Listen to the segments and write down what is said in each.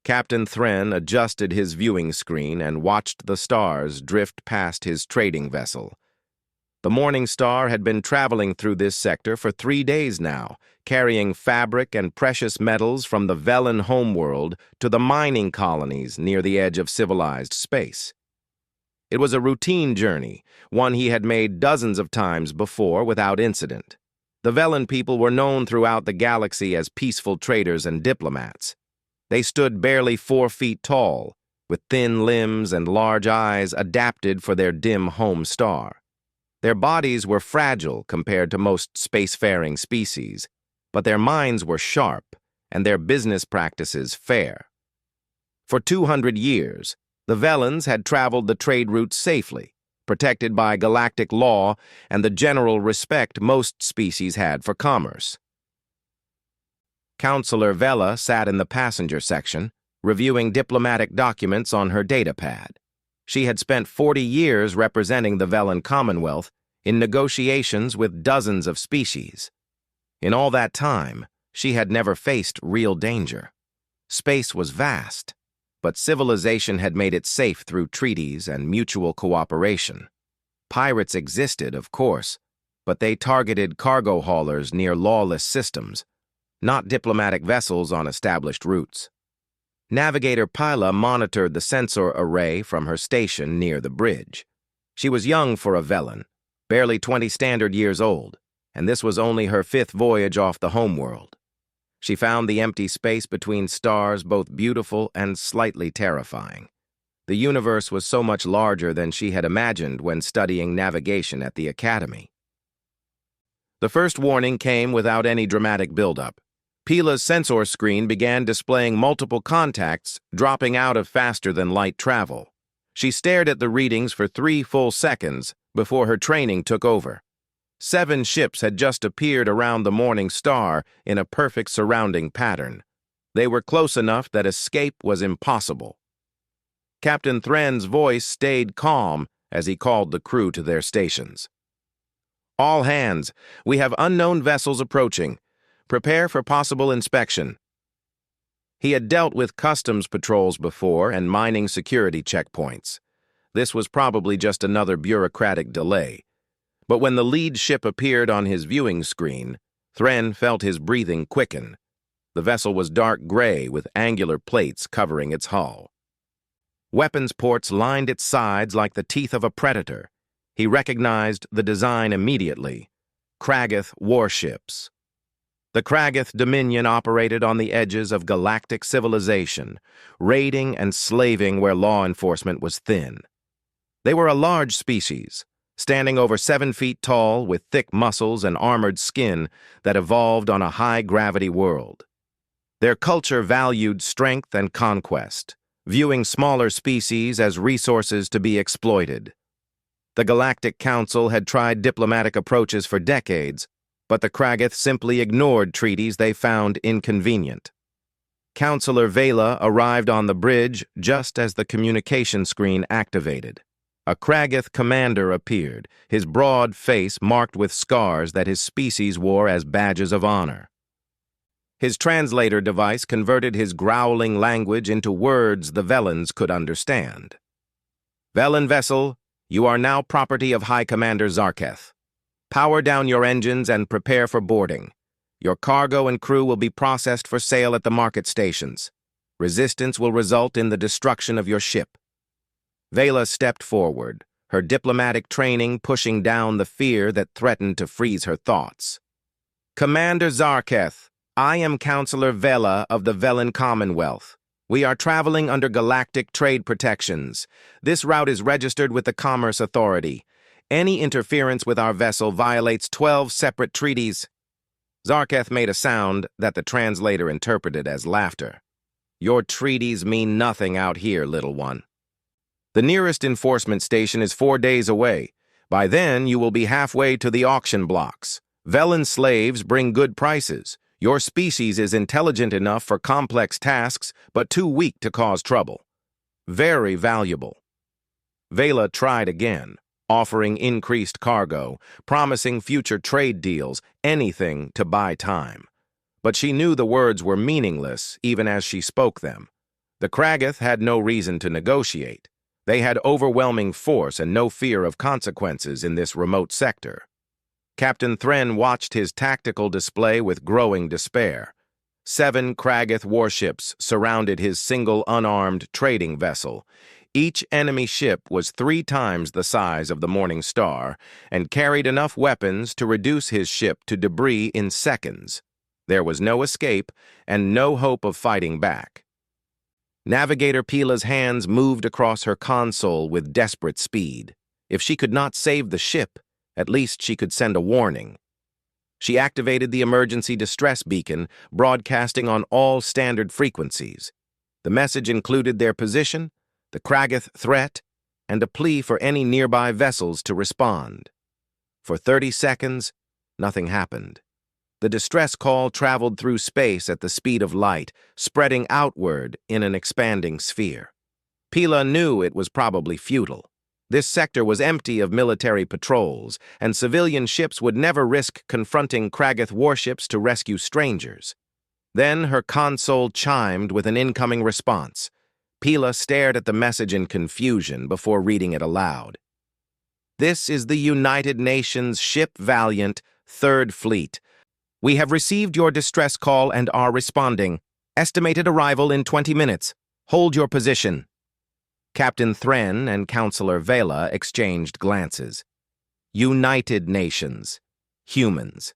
Captain Thren adjusted his viewing screen and watched the stars drift past his trading vessel. The Morning Star had been traveling through this sector for 3 days now, carrying fabric and precious metals from the Velen homeworld to the mining colonies near the edge of civilized space. It was a routine journey, one he had made dozens of times before without incident. The Velen people were known throughout the galaxy as peaceful traders and diplomats. They stood barely 4 feet tall, with thin limbs and large eyes adapted for their dim home star. Their bodies were fragile compared to most spacefaring species, but their minds were sharp and their business practices fair. For 200 years, the Velens had traveled the trade routes safely, protected by galactic law and the general respect most species had for commerce. Counselor Vela sat in the passenger section, reviewing diplomatic documents on her datapad. She had spent 40 years representing the Velen Commonwealth in negotiations with dozens of species. In all that time, she had never faced real danger. Space was vast, but civilization had made it safe through treaties and mutual cooperation. Pirates existed, of course, but they targeted cargo haulers near lawless systems, not diplomatic vessels on established routes. Navigator Pila monitored the sensor array from her station near the bridge. She was young for a Velen, barely 20 standard years old, and this was only her 5th voyage off the homeworld. She found the empty space between stars both beautiful and slightly terrifying. The universe was so much larger than she had imagined when studying navigation at the Academy. The first warning came without any dramatic buildup. Pila's sensor screen began displaying multiple contacts, dropping out of faster-than-light travel. She stared at the readings for 3 full seconds before her training took over. 7 ships had just appeared around the Morning Star in a perfect surrounding pattern. They were close enough that escape was impossible. Captain Thren's voice stayed calm as he called the crew to their stations. "All hands, we have unknown vessels approaching. Prepare for possible inspection." He had dealt with customs patrols before and mining security checkpoints. This was probably just another bureaucratic delay. But when the lead ship appeared on his viewing screen, Thren felt his breathing quicken. The vessel was dark gray with angular plates covering its hull. Weapons ports lined its sides like the teeth of a predator. He recognized the design immediately: Kragath warships. The Kragath Dominion operated on the edges of galactic civilization, raiding and slaving where law enforcement was thin. They were a large species, standing over 7 feet tall with thick muscles and armored skin that evolved on a high-gravity world. Their culture valued strength and conquest, viewing smaller species as resources to be exploited. The Galactic Council had tried diplomatic approaches for decades, but the Kragath simply ignored treaties they found inconvenient. Counselor Vela arrived on the bridge just as the communication screen activated. A Kragath commander appeared, his broad face marked with scars that his species wore as badges of honor. His translator device converted his growling language into words the Velens could understand. "Velen vessel, you are now property of High Commander Zarketh. Power down your engines and prepare for boarding. Your cargo and crew will be processed for sale at the market stations. Resistance will result in the destruction of your ship." Vela stepped forward, her diplomatic training pushing down the fear that threatened to freeze her thoughts. "Commander Zarketh, I am Counselor Vela of the Velen Commonwealth. We are traveling under galactic trade protections. This route is registered with the Commerce Authority. Any interference with our vessel violates 12 separate treaties." Zarketh made a sound that the translator interpreted as laughter. "Your treaties mean nothing out here, little one. The nearest enforcement station is 4 days away. By then, you will be halfway to the auction blocks. Velen slaves bring good prices. Your species is intelligent enough for complex tasks, but too weak to cause trouble. Very valuable." Vela tried again, offering increased cargo, promising future trade deals, anything to buy time. But she knew the words were meaningless even as she spoke them. The Kragath had no reason to negotiate. They had overwhelming force and no fear of consequences in this remote sector. Captain Thren watched his tactical display with growing despair. 7 Kragath warships surrounded his single unarmed trading vessel. Each enemy ship was 3 times the size of the Morning Star and carried enough weapons to reduce his ship to debris in seconds. There was no escape and no hope of fighting back. Navigator Pila's hands moved across her console with desperate speed. If she could not save the ship, at least she could send a warning. She activated the emergency distress beacon, broadcasting on all standard frequencies. The message included their position, the Kragath threat, and a plea for any nearby vessels to respond. For 30 seconds, nothing happened. The distress call traveled through space at the speed of light, spreading outward in an expanding sphere. Pila knew it was probably futile. This sector was empty of military patrols, and civilian ships would never risk confronting Kragath warships to rescue strangers. Then her console chimed with an incoming response. Pila stared at the message in confusion before reading it aloud. "This is the United Nations Ship Valiant, 3rd Fleet. We have received your distress call and are responding. Estimated arrival in 20 minutes. Hold your position." Captain Thren and Counselor Vela exchanged glances. United Nations. Humans.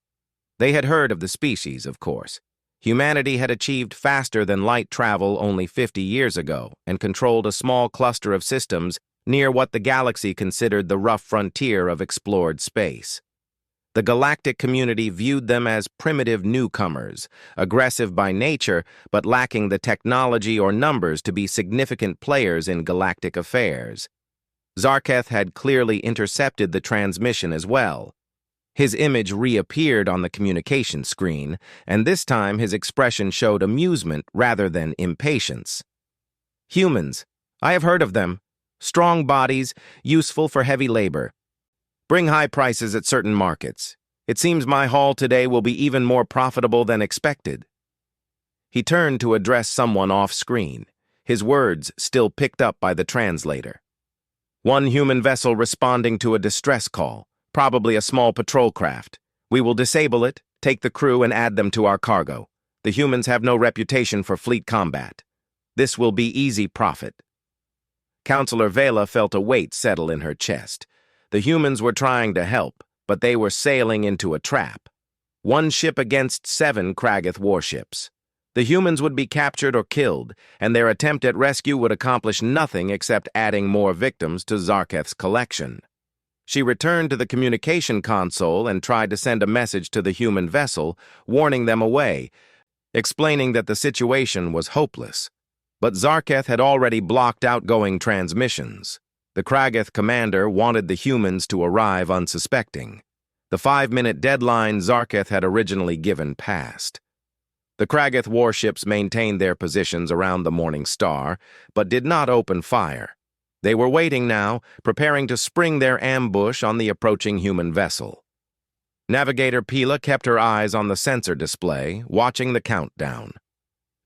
They had heard of the species, of course. Humanity had achieved faster-than-light travel only 50 years ago and controlled a small cluster of systems near what the galaxy considered the rough frontier of explored space. The galactic community viewed them as primitive newcomers, aggressive by nature, but lacking the technology or numbers to be significant players in galactic affairs. Zarketh had clearly intercepted the transmission as well. His image reappeared on the communication screen, and this time his expression showed amusement rather than impatience. "Humans. I have heard of them. Strong bodies, useful for heavy labor. Bring high prices at certain markets. It seems my haul today will be even more profitable than expected." He turned to address someone off-screen, his words still picked up by the translator. "One human vessel responding to a distress call, probably a small patrol craft. We will disable it, take the crew, and add them to our cargo. The humans have no reputation for fleet combat. This will be easy profit." Counselor Vela felt a weight settle in her chest. The humans were trying to help, but they were sailing into a trap. 1 ship against 7 Kragath warships. The humans would be captured or killed, and their attempt at rescue would accomplish nothing except adding more victims to Zarketh's collection. She returned to the communication console and tried to send a message to the human vessel, warning them away, explaining that the situation was hopeless. But Zarketh had already blocked outgoing transmissions. The Kragath commander wanted the humans to arrive unsuspecting. The 5-minute deadline Zarketh had originally given passed. The Kragath warships maintained their positions around the Morning Star, but did not open fire. They were waiting now, preparing to spring their ambush on the approaching human vessel. Navigator Pila kept her eyes on the sensor display, watching the countdown.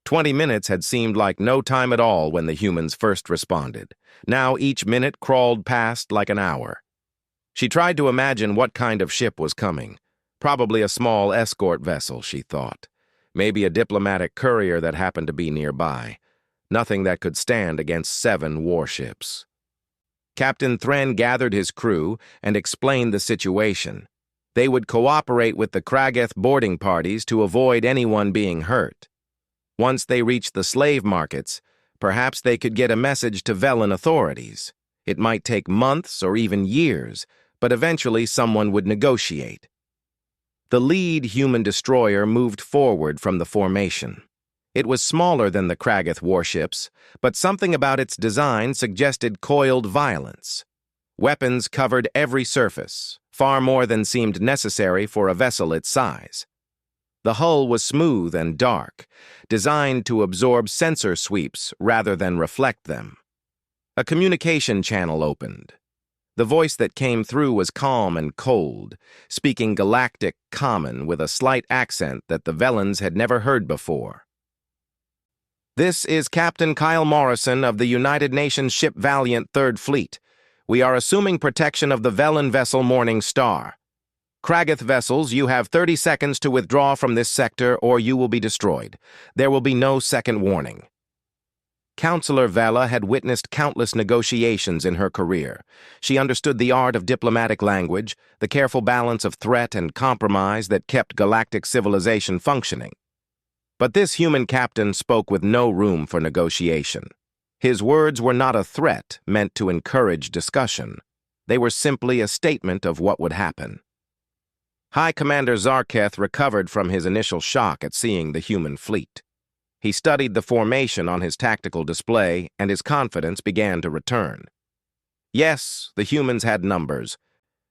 20 minutes had seemed like no time at all when the humans first responded. Now each minute crawled past like an hour. She tried to imagine what kind of ship was coming. Probably a small escort vessel, she thought. Maybe a diplomatic courier that happened to be nearby. Nothing that could stand against 7 warships. Captain Thren gathered his crew and explained the situation. They would cooperate with the Kragath boarding parties to avoid anyone being hurt. Once they reached the slave markets, perhaps they could get a message to Velan authorities. It might take months or even years, but eventually someone would negotiate. The lead human destroyer moved forward from the formation. It was smaller than the Kragath warships, but something about its design suggested coiled violence. Weapons covered every surface, far more than seemed necessary for a vessel its size. The hull was smooth and dark, designed to absorb sensor sweeps rather than reflect them. A communication channel opened. The voice that came through was calm and cold, speaking Galactic Common with a slight accent that the Velans had never heard before. This is Captain Kyle Morrison of the United Nations ship Valiant Third Fleet. We are assuming protection of the Velen vessel Morning Star. Kragath vessels, you have 30 seconds to withdraw from this sector or you will be destroyed. There will be no second warning. Counselor Vela had witnessed countless negotiations in her career. She understood the art of diplomatic language, the careful balance of threat and compromise that kept galactic civilization functioning. But this human captain spoke with no room for negotiation. His words were not a threat meant to encourage discussion. They were simply a statement of what would happen. High Commander Zarketh recovered from his initial shock at seeing the human fleet. He studied the formation on his tactical display, and his confidence began to return. Yes, the humans had numbers,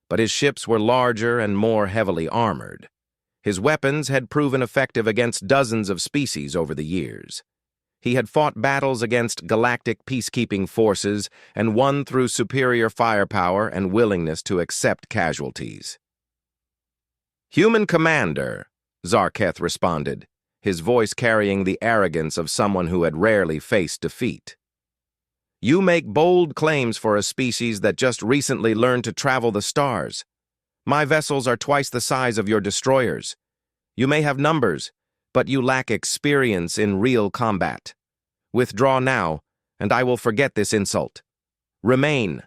but his ships were larger and more heavily armored. His weapons had proven effective against dozens of species over the years. He had fought battles against galactic peacekeeping forces and won through superior firepower and willingness to accept casualties. "Human Commander," Zarketh responded, his voice carrying the arrogance of someone who had rarely faced defeat. "You make bold claims for a species that just recently learned to travel the stars. My vessels are twice the size of your destroyers. You may have numbers, but you lack experience in real combat. Withdraw now, and I will forget this insult. Remain,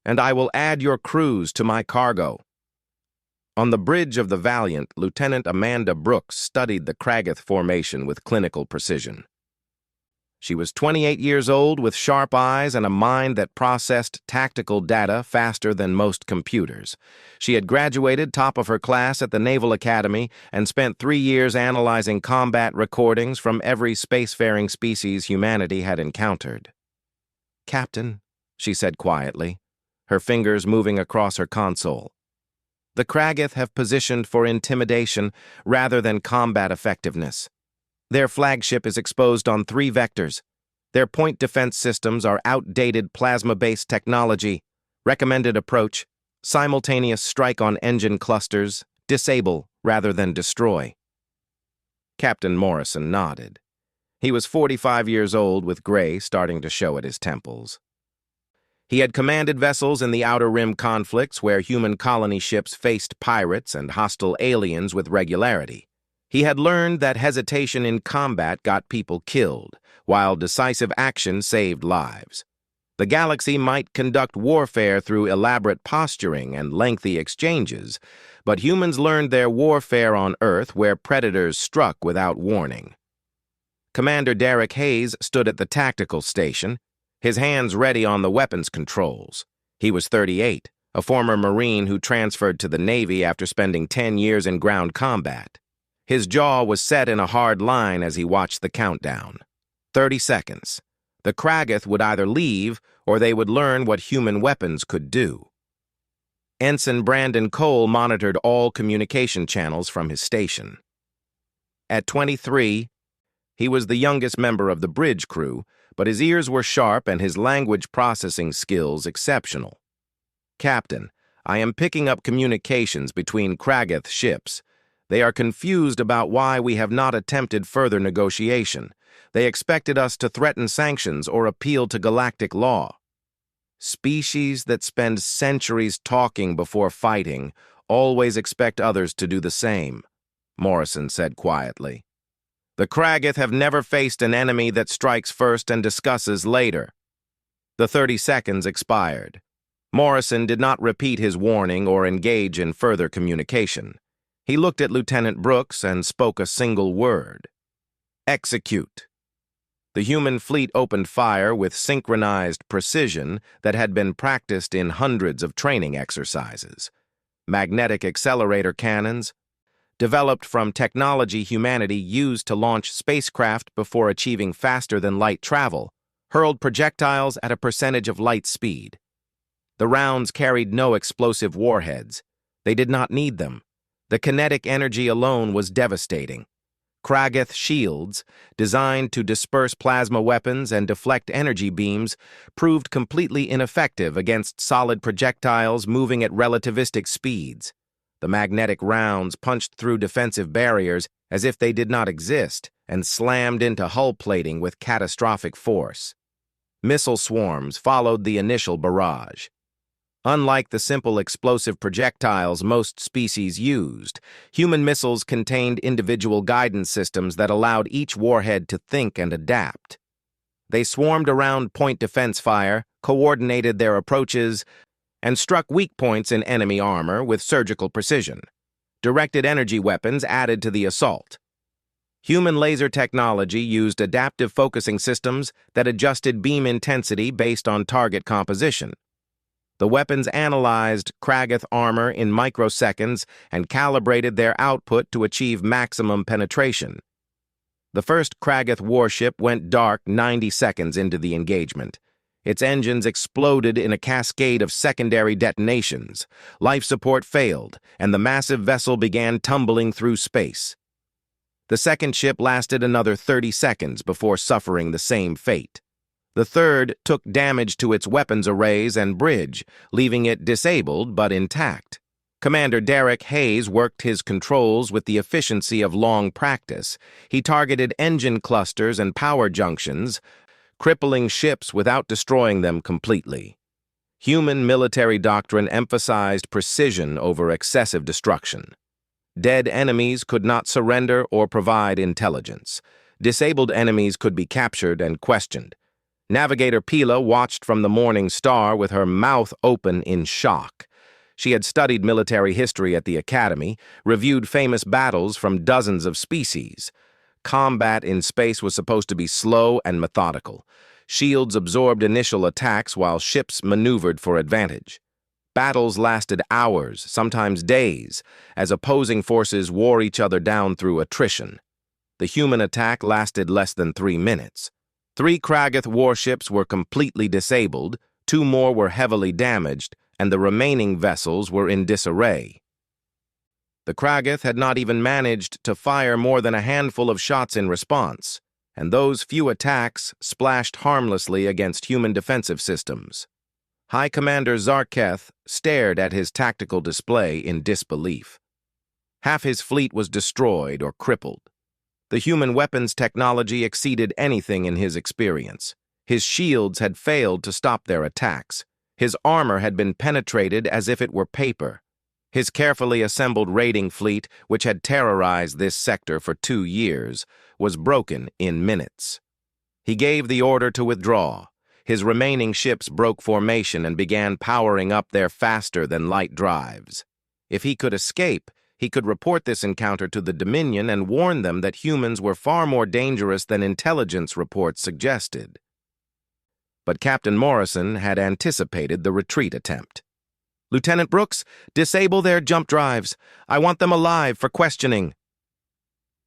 and I will add your crews to my cargo." On the bridge of the Valiant, Lieutenant Amanda Brooks studied the Kragath formation with clinical precision. She was 28 years old with sharp eyes and a mind that processed tactical data faster than most computers. She had graduated top of her class at the Naval Academy and spent 3 years analyzing combat recordings from every spacefaring species humanity had encountered. "Captain," she said quietly, her fingers moving across her console. "The Kragath have positioned for intimidation rather than combat effectiveness. Their flagship is exposed on 3 vectors. Their point defense systems are outdated plasma-based technology. Recommended approach: simultaneous strike on engine clusters, disable rather than destroy." Captain Morrison nodded. He was 45 years old with gray starting to show at his temples. He had commanded vessels in the Outer Rim conflicts where human colony ships faced pirates and hostile aliens with regularity. He had learned that hesitation in combat got people killed, while decisive action saved lives. The galaxy might conduct warfare through elaborate posturing and lengthy exchanges, but humans learned their warfare on Earth where predators struck without warning. Commander Derek Hayes stood at the tactical station, his hands ready on the weapons controls. He was 38, a former Marine who transferred to the Navy after spending 10 years in ground combat. His jaw was set in a hard line as he watched the countdown. 30 seconds. The Kragath would either leave or they would learn what human weapons could do. Ensign Brandon Cole monitored all communication channels from his station. At 23, he was the youngest member of the bridge crew, but his ears were sharp and his language processing skills exceptional. "Captain, I am picking up communications between Kragath ships. They are confused about why we have not attempted further negotiation. They expected us to threaten sanctions or appeal to galactic law. Species that spend centuries talking before fighting always expect others to do the same," Morrison said quietly. "The Kragath have never faced an enemy that strikes first and discusses later." The 30 seconds expired. Morrison did not repeat his warning or engage in further communication. He looked at Lieutenant Brooks and spoke a single word: "Execute." The human fleet opened fire with synchronized precision that had been practiced in hundreds of training exercises. Magnetic accelerator cannons, developed from technology humanity used to launch spacecraft before achieving faster-than-light travel, hurled projectiles at a percentage of light speed. The rounds carried no explosive warheads. They did not need them. The kinetic energy alone was devastating. Kragath shields, designed to disperse plasma weapons and deflect energy beams, proved completely ineffective against solid projectiles moving at relativistic speeds. The magnetic rounds punched through defensive barriers as if they did not exist, and slammed into hull plating with catastrophic force. Missile swarms followed the initial barrage. Unlike the simple explosive projectiles most species used, human missiles contained individual guidance systems that allowed each warhead to think and adapt. They swarmed around point defense fire, coordinated their approaches, and struck weak points in enemy armor with surgical precision. Directed energy weapons added to the assault. Human laser technology used adaptive focusing systems that adjusted beam intensity based on target composition. The weapons analyzed Kragath armor in microseconds and calibrated their output to achieve maximum penetration. The first Kragath warship went dark 90 seconds into the engagement. Its engines exploded in a cascade of secondary detonations. Life support failed, and the massive vessel began tumbling through space. The second ship lasted another 30 seconds before suffering the same fate. The third took damage to its weapons arrays and bridge, leaving it disabled but intact. Commander Derek Hayes worked his controls with the efficiency of long practice. He targeted engine clusters and power junctions, crippling ships without destroying them completely. Human military doctrine emphasized precision over excessive destruction. Dead enemies could not surrender or provide intelligence. Disabled enemies could be captured and questioned. Navigator Pila watched from the Morning Star with her mouth open in shock. She had studied military history at the Academy, reviewed famous battles from dozens of species. Combat in space was supposed to be slow and methodical. Shields absorbed initial attacks while ships maneuvered for advantage. Battles lasted hours, sometimes days, as opposing forces wore each other down through attrition. The human attack lasted less than 3 minutes. 3 Kragath warships were completely disabled, 2 more were heavily damaged, and the remaining vessels were in disarray. The Kragath had not even managed to fire more than a handful of shots in response, and those few attacks splashed harmlessly against human defensive systems. High Commander Zarketh stared at his tactical display in disbelief. Half his fleet was destroyed or crippled. The human weapons technology exceeded anything in his experience. His shields had failed to stop their attacks. His armor had been penetrated as if it were paper. His carefully assembled raiding fleet, which had terrorized this sector for 2 years, was broken in minutes. He gave the order to withdraw. His remaining ships broke formation and began powering up their faster-than-light drives. If he could escape, he could report this encounter to the Dominion and warn them that humans were far more dangerous than intelligence reports suggested. But Captain Morrison had anticipated the retreat attempt. "Lieutenant Brooks, disable their jump drives. I want them alive for questioning."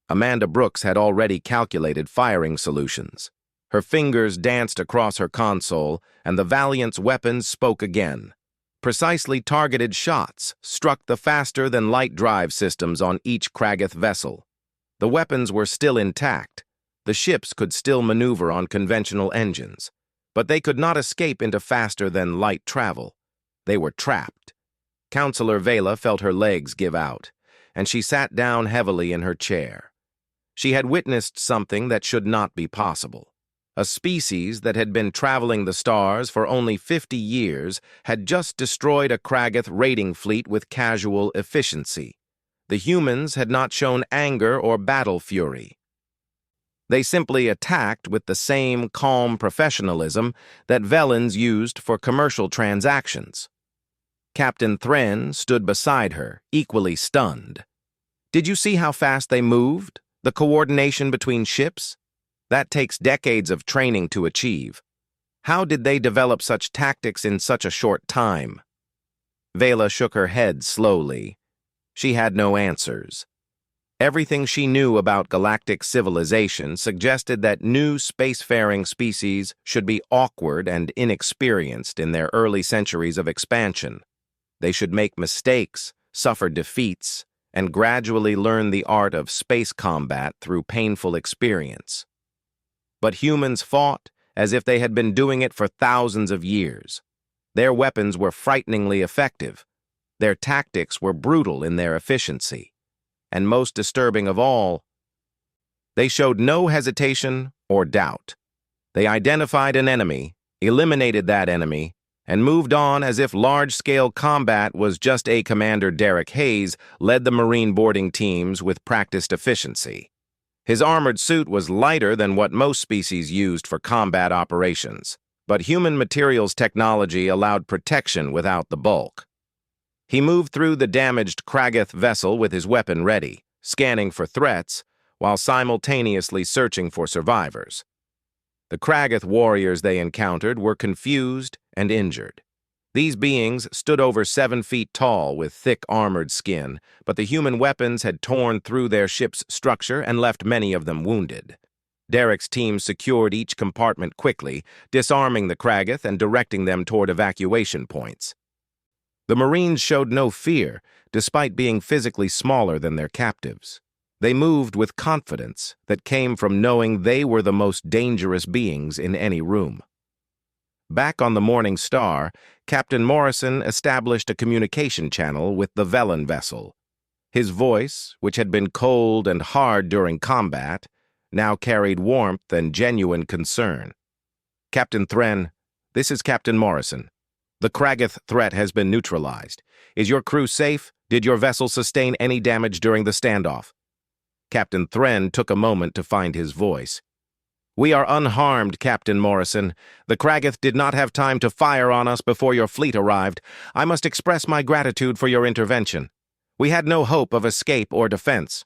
Amanda Brooks had already calculated firing solutions. Her fingers danced across her console, and the Valiant's weapons spoke again. Precisely targeted shots struck the faster-than-light drive systems on each Kragath vessel. The weapons were still intact. The ships could still maneuver on conventional engines, but they could not escape into faster-than-light travel. They were trapped. Counselor Vela felt her legs give out, and she sat down heavily in her chair. She had witnessed something that should not be possible. A species that had been traveling the stars for only 50 years had just destroyed a Kragath raiding fleet with casual efficiency. The humans had not shown anger or battle fury. They simply attacked with the same calm professionalism that Velans used for commercial transactions. Captain Thren stood beside her, equally stunned. "Did you see how fast they moved? The coordination between ships? That takes decades of training to achieve. How did they develop such tactics in such a short time?" Vela shook her head slowly. She had no answers. Everything she knew about galactic civilization suggested that new spacefaring species should be awkward and inexperienced in their early centuries of expansion. They should make mistakes, suffer defeats, and gradually learn the art of space combat through painful experience. But humans fought as if they had been doing it for thousands of years. Their weapons were frighteningly effective. Their tactics were brutal in their efficiency. And most disturbing of all, They showed no hesitation or doubt. They identified an enemy, eliminated that enemy, and moved on as if large-scale combat was just a Commander Derek Hayes led the Marine boarding teams with practiced efficiency. His armored suit was lighter than what most species used for combat operations, but human materials technology allowed protection without the bulk. He moved through the damaged Kragath vessel with his weapon ready, scanning for threats, while simultaneously searching for survivors. The Kragath warriors they encountered were confused and injured. These beings stood over 7 feet tall with thick armored skin, but the human weapons had torn through their ship's structure and left many of them wounded. Derek's team secured each compartment quickly, disarming the Kragath and directing them toward evacuation points. The Marines showed no fear, despite being physically smaller than their captives. They moved with confidence that came from knowing they were the most dangerous beings in any room. Back on the Morning Star, Captain Morrison established a communication channel with the Velen vessel. His voice, which had been cold and hard during combat, now carried warmth and genuine concern. "Captain Thren, this is Captain Morrison. The Kragath threat has been neutralized. Is your crew safe? Did your vessel sustain any damage during the standoff?" Captain Thren took a moment to find his voice. "We are unharmed, Captain Morrison. The Kragath did not have time to fire on us before your fleet arrived. I must express my gratitude for your intervention. We had no hope of escape or defense."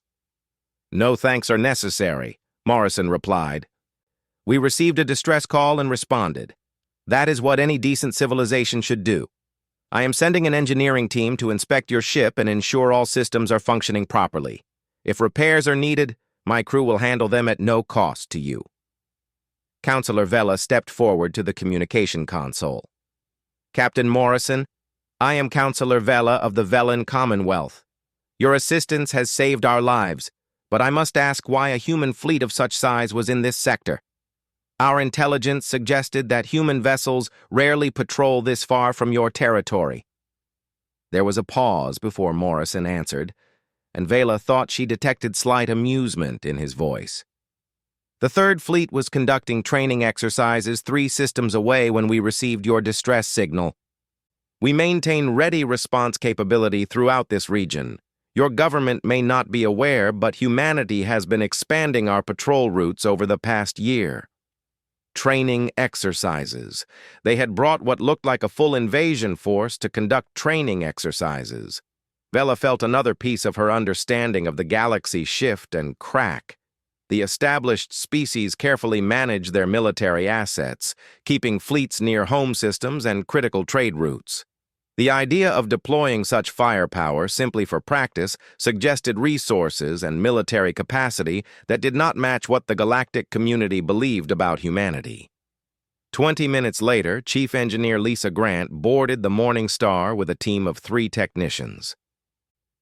"No thanks are necessary," Morrison replied. "We received a distress call and responded. That is what any decent civilization should do. I am sending an engineering team to inspect your ship and ensure all systems are functioning properly. If repairs are needed, my crew will handle them at no cost to you." Counselor Vela stepped forward to the communication console. "Captain Morrison, I am Counselor Vela of the Velen Commonwealth. Your assistance has saved our lives, but I must ask why a human fleet of such size was in this sector. Our intelligence suggested that human vessels rarely patrol this far from your territory." There was a pause before Morrison answered, and Vela thought she detected slight amusement in his voice. "The Third Fleet was conducting training exercises 3 systems away when we received your distress signal. We maintain ready response capability throughout this region. Your government may not be aware, but humanity has been expanding our patrol routes over the past year." Training exercises. They had brought what looked like a full invasion force to conduct training exercises. Vela felt another piece of her understanding of the galaxy shift and crack. The established species carefully manage their military assets, keeping fleets near home systems and critical trade routes. The idea of deploying such firepower simply for practice suggested resources and military capacity that did not match what the galactic community believed about humanity. 20 minutes later, Chief Engineer Lisa Grant boarded the Morning Star with a team of 3 technicians.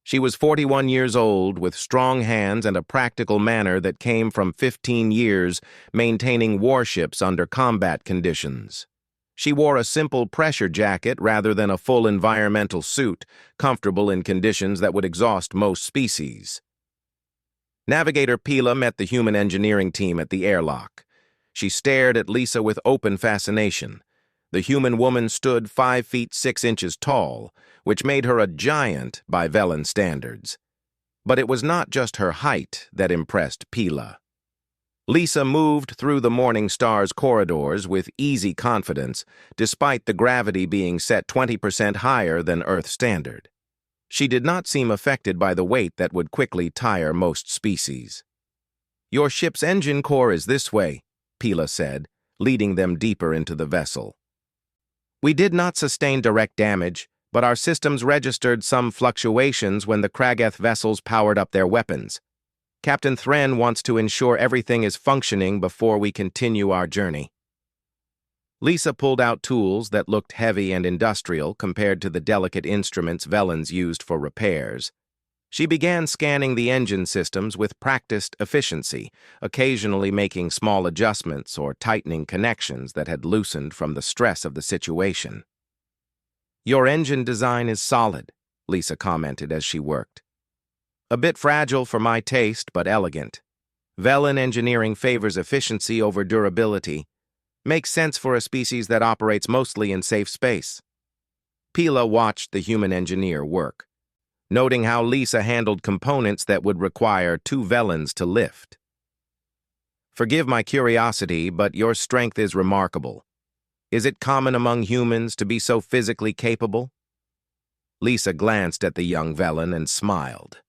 She was 41 years old, with strong hands and a practical manner that came from 15 years maintaining warships under combat conditions. She wore a simple pressure jacket rather than a full environmental suit, comfortable in conditions that would exhaust most species. Navigator Pila met the human engineering team at the airlock. She stared at Lisa with open fascination. The human woman stood 5 feet 6 inches tall, which made her a giant by Velen standards. But it was not just her height that impressed Pila. Lisa moved through the Morning Star's corridors with easy confidence, despite the gravity being set 20% higher than Earth standard. She did not seem affected by the weight that would quickly tire most species. "Your ship's engine core is this way," Pila said, leading them deeper into the vessel. "We did not sustain direct damage, but our systems registered some fluctuations when the Kragath vessels powered up their weapons. Captain Thren wants to ensure everything is functioning before we continue our journey." Lisa pulled out tools that looked heavy and industrial compared to the delicate instruments Velens used for repairs. She began scanning the engine systems with practiced efficiency, occasionally making small adjustments or tightening connections that had loosened from the stress of the situation. "Your engine design is solid," Lisa commented as she worked. "A bit fragile for my taste, but elegant. Velen engineering favors efficiency over durability. Makes sense for a species that operates mostly in safe space. Pila watched the human engineer work, noting how Lisa handled components that would require 2 Velens to lift. Forgive my curiosity, but your strength is remarkable. Is it common among humans to be so physically capable? Lisa glanced at the young Velen and smiled.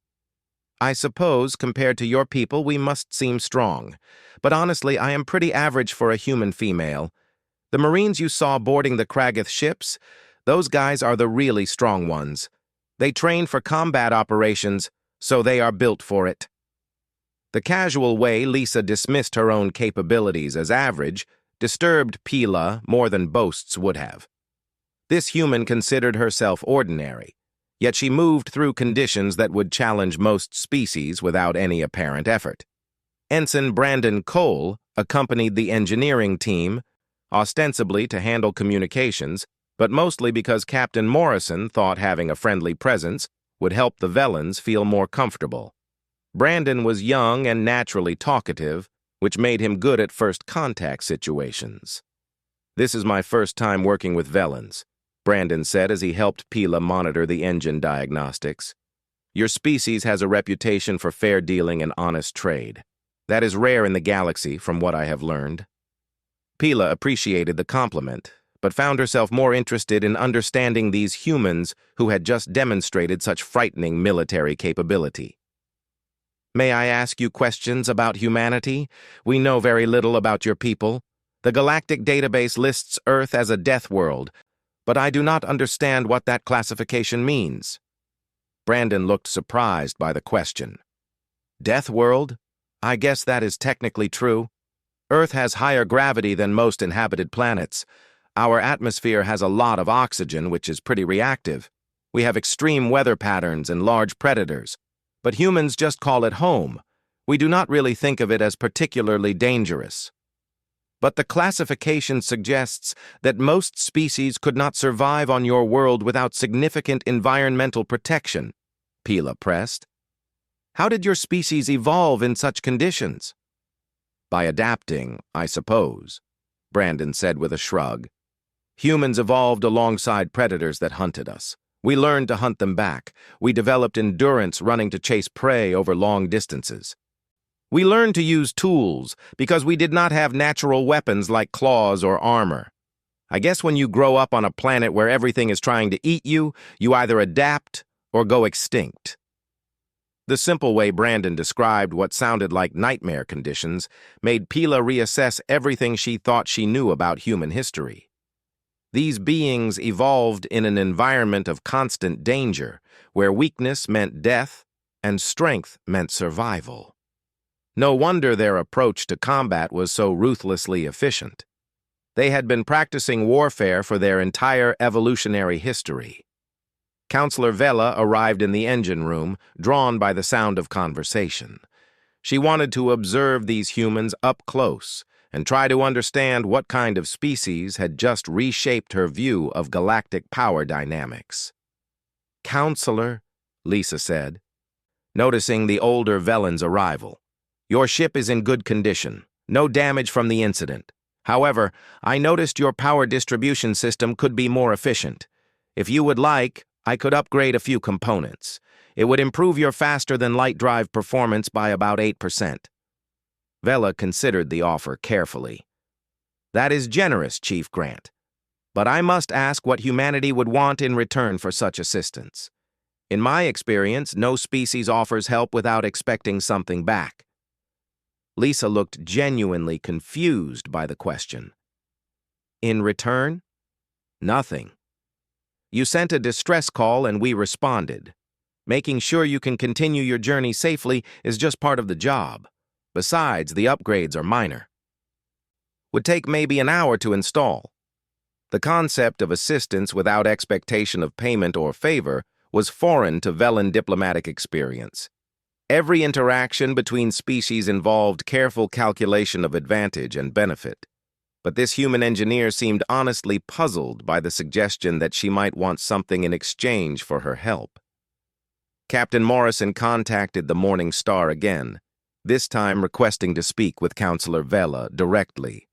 I suppose, compared to your people, we must seem strong. But honestly, I am pretty average for a human female. The Marines you saw boarding the Kragath ships, those guys are the really strong ones. They train for combat operations, so they are built for it. The casual way Lisa dismissed her own capabilities as average disturbed Pila more than boasts would have. This human considered herself ordinary, yet she moved through conditions that would challenge most species without any apparent effort. Ensign Brandon Cole accompanied the engineering team, ostensibly to handle communications, but mostly because Captain Morrison thought having a friendly presence would help the Velens feel more comfortable. Brandon was young and naturally talkative, which made him good at first contact situations. This is my first time working with Velens, Brandon said as he helped Pila monitor the engine diagnostics. Your species has a reputation for fair dealing and honest trade. That is rare in the galaxy, from what I have learned. Pila appreciated the compliment, but found herself more interested in understanding these humans who had just demonstrated such frightening military capability. May I ask you questions about humanity? We know very little about your people. The Galactic database lists Earth as a death world, but I do not understand what that classification means. Brandon looked surprised by the question. Death world? I guess that is technically true. Earth has higher gravity than most inhabited planets. Our atmosphere has a lot of oxygen, which is pretty reactive. We have extreme weather patterns and large predators. But humans just call it home. We do not really think of it as particularly dangerous. But the classification suggests that most species could not survive on your world without significant environmental protection, Pila pressed. How did your species evolve in such conditions? By adapting, I suppose, Brandon said with a shrug. Humans evolved alongside predators that hunted us. We learned to hunt them back. We developed endurance running to chase prey over long distances. We learned to use tools because we did not have natural weapons like claws or armor. I guess when you grow up on a planet where everything is trying to eat you, you either adapt or go extinct. The simple way Brandon described what sounded like nightmare conditions made Pila reassess everything she thought she knew about human history. These beings evolved in an environment of constant danger, where weakness meant death and strength meant survival. No wonder their approach to combat was so ruthlessly efficient. They had been practicing warfare for their entire evolutionary history. Counselor Vela arrived in the engine room, drawn by the sound of conversation. She wanted to observe these humans up close and try to understand what kind of species had just reshaped her view of galactic power dynamics. Counselor, Lisa said, noticing the older Velen's arrival. Your ship is in good condition. No damage from the incident. However, I noticed your power distribution system could be more efficient. If you would like, I could upgrade a few components. It would improve your faster-than-light drive performance by about 8%. Vela considered the offer carefully. That is generous, Chief Grant. But I must ask what humanity would want in return for such assistance. In my experience, no species offers help without expecting something back. Lisa looked genuinely confused by the question. In return? Nothing. You sent a distress call and we responded. Making sure you can continue your journey safely is just part of the job. Besides, the upgrades are minor. Would take maybe an hour to install. The concept of assistance without expectation of payment or favor was foreign to Velen diplomatic experience. Every interaction between species involved careful calculation of advantage and benefit. But this human engineer seemed honestly puzzled by the suggestion that she might want something in exchange for her help. Captain Morrison contacted the Morning Star again, this time requesting to speak with Counselor Vela directly.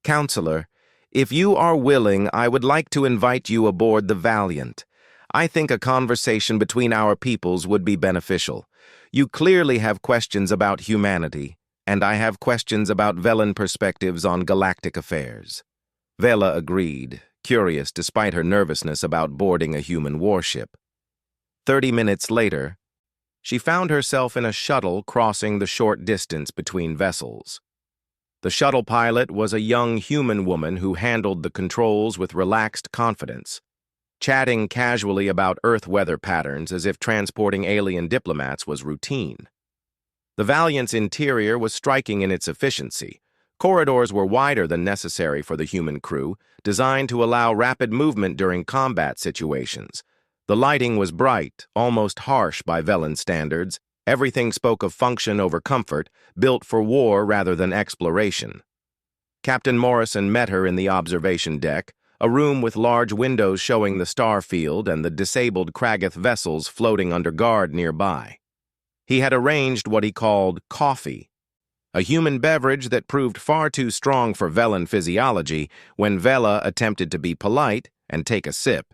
"Counselor, if you are willing, I would like to invite you aboard the Valiant. I think a conversation between our peoples would be beneficial. You clearly have questions about humanity, and I have questions about Velan perspectives on galactic affairs." Vela agreed, curious despite her nervousness about boarding a human warship. 30 minutes later, she found herself in a shuttle crossing the short distance between vessels. The shuttle pilot was a young human woman who handled the controls with relaxed confidence, chatting casually about Earth weather patterns as if transporting alien diplomats was routine. The Valiant's interior was striking in its efficiency. Corridors were wider than necessary for the human crew, designed to allow rapid movement during combat situations. The lighting was bright, almost harsh by Velan standards. Everything spoke of function over comfort, built for war rather than exploration. Captain Morrison met her in the observation deck, a room with large windows showing the star field and the disabled Kragath vessels floating under guard nearby. He had arranged what he called coffee, a human beverage that proved far too strong for Velan physiology when Vela attempted to be polite and take a sip.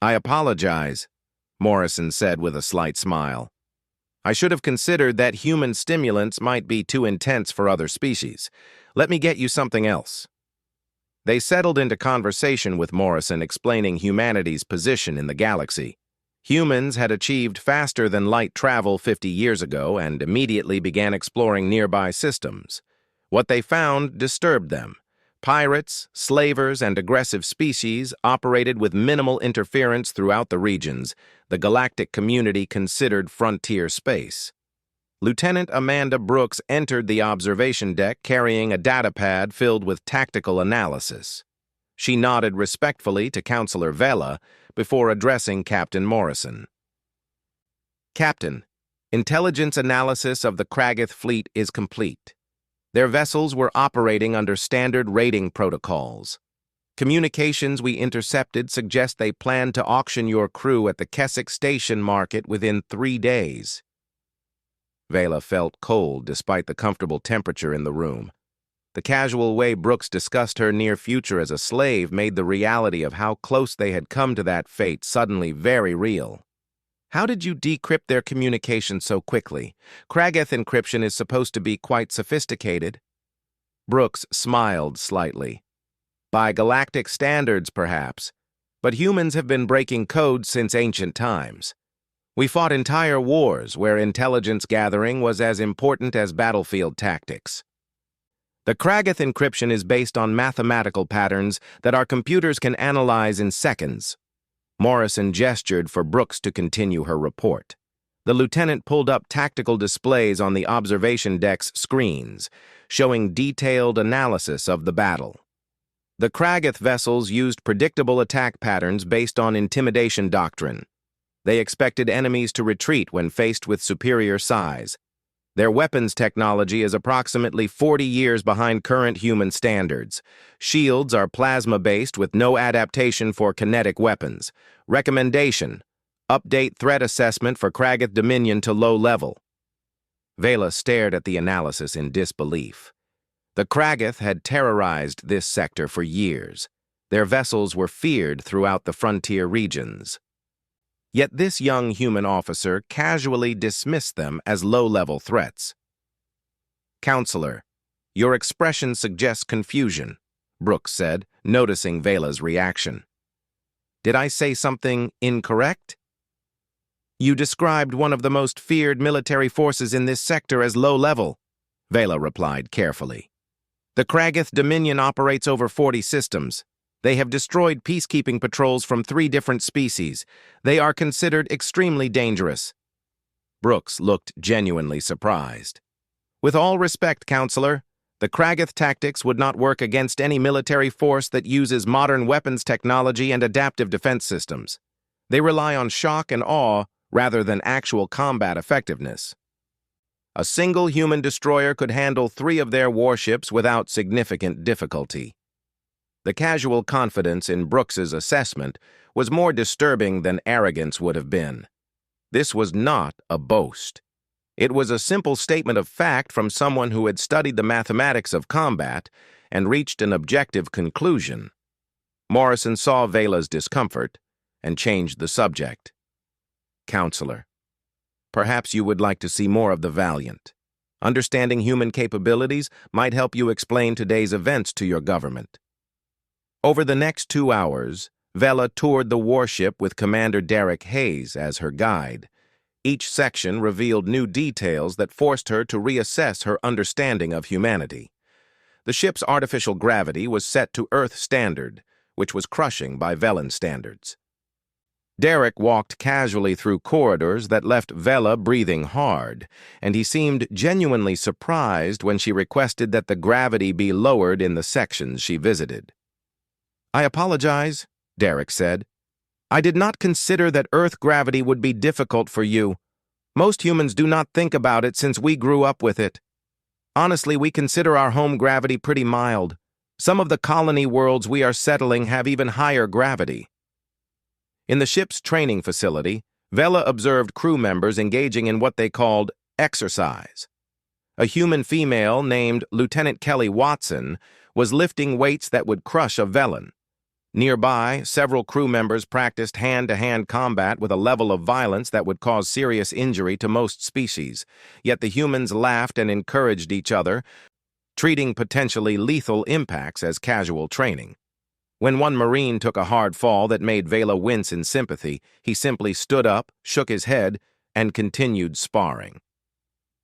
"I apologize," Morrison said with a slight smile. "I should have considered that human stimulants might be too intense for other species. Let me get you something else." They settled into conversation with Morrison explaining humanity's position in the galaxy. Humans had achieved faster-than-light travel 50 years ago and immediately began exploring nearby systems. What they found disturbed them. Pirates, slavers, and aggressive species operated with minimal interference throughout the regions the galactic community considered frontier space. Lieutenant Amanda Brooks entered the observation deck carrying a datapad filled with tactical analysis. She nodded respectfully to Counselor Vela before addressing Captain Morrison. "Captain, intelligence analysis of the Kragath fleet is complete. Their vessels were operating under standard rating protocols. Communications we intercepted suggest they plan to auction your crew at the Keswick Station market within 3 days. Vela felt cold despite the comfortable temperature in the room. The casual way Brooks discussed her near future as a slave made the reality of how close they had come to that fate suddenly very real. "How did you decrypt their communication so quickly? Kragath encryption is supposed to be quite sophisticated." Brooks smiled slightly. "By galactic standards, perhaps, but humans have been breaking codes since ancient times. We fought entire wars where intelligence gathering was as important as battlefield tactics. The Kragath encryption is based on mathematical patterns that our computers can analyze in seconds." Morrison gestured for Brooks to continue her report. The lieutenant pulled up tactical displays on the observation deck's screens, showing detailed analysis of the battle. The Kragath vessels used predictable attack patterns based on intimidation doctrine. They expected enemies to retreat when faced with superior size. Their weapons technology is approximately 40 years behind current human standards. Shields are plasma-based with no adaptation for kinetic weapons. Recommendation: update threat assessment for Kragath Dominion to low level. Vela stared at the analysis in disbelief. The Kragath had terrorized this sector for years. Their vessels were feared throughout the frontier regions. Yet this young human officer casually dismissed them as low-level threats. "Counselor, your expression suggests confusion," Brooks said, noticing Vela's reaction. "Did I say something incorrect?" "You described one of the most feared military forces in this sector as low-level," Vela replied carefully. "The Kragath Dominion operates over 40 systems. They have destroyed peacekeeping patrols from 3 different species. They are considered extremely dangerous." Brooks looked genuinely surprised. "With all respect, Counselor, the Kragath tactics would not work against any military force that uses modern weapons technology and adaptive defense systems. They rely on shock and awe rather than actual combat effectiveness. A single human destroyer could handle 3 of their warships without significant difficulty." The casual confidence in Brooks's assessment was more disturbing than arrogance would have been. This was not a boast. It was a simple statement of fact from someone who had studied the mathematics of combat and reached an objective conclusion. Morrison saw Vela's discomfort and changed the subject. Counselor, perhaps you would like to see more of the Valiant. Understanding human capabilities might help you explain today's events to your government. Over the next 2 hours, Vela toured the warship with Commander Derek Hayes as her guide. Each section revealed new details that forced her to reassess her understanding of humanity. The ship's artificial gravity was set to Earth standard, which was crushing by Velan standards. Derek walked casually through corridors that left Vela breathing hard, and he seemed genuinely surprised when she requested that the gravity be lowered in the sections she visited. "I apologize," Derek said. "I did not consider that Earth gravity would be difficult for you. Most humans do not think about it since we grew up with it. Honestly, we consider our home gravity pretty mild. Some of the colony worlds we are settling have even higher gravity." In the ship's training facility, Vela observed crew members engaging in what they called exercise. A human female named Lieutenant Kelly Watson was lifting weights that would crush a Velan. Nearby, several crew members practiced hand-to-hand combat with a level of violence that would cause serious injury to most species, yet the humans laughed and encouraged each other, treating potentially lethal impacts as casual training. When one Marine took a hard fall that made Vela wince in sympathy, he simply stood up, shook his head, and continued sparring.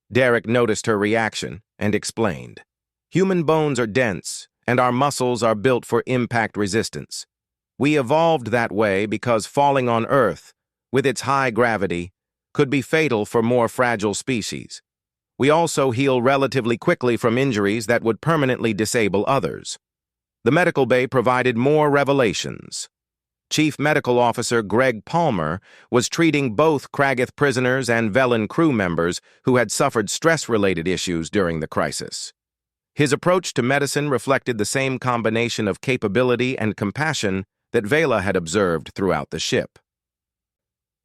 Derek noticed her reaction and explained, "Human bones are dense, and our muscles are built for impact resistance. We evolved that way because falling on Earth, with its high gravity, could be fatal for more fragile species. We also heal relatively quickly from injuries that would permanently disable others." The medical bay provided more revelations. Chief Medical Officer Greg Palmer was treating both Kragath prisoners and Velan crew members who had suffered stress-related issues during the crisis. His approach to medicine reflected the same combination of capability and compassion that Vela had observed throughout the ship.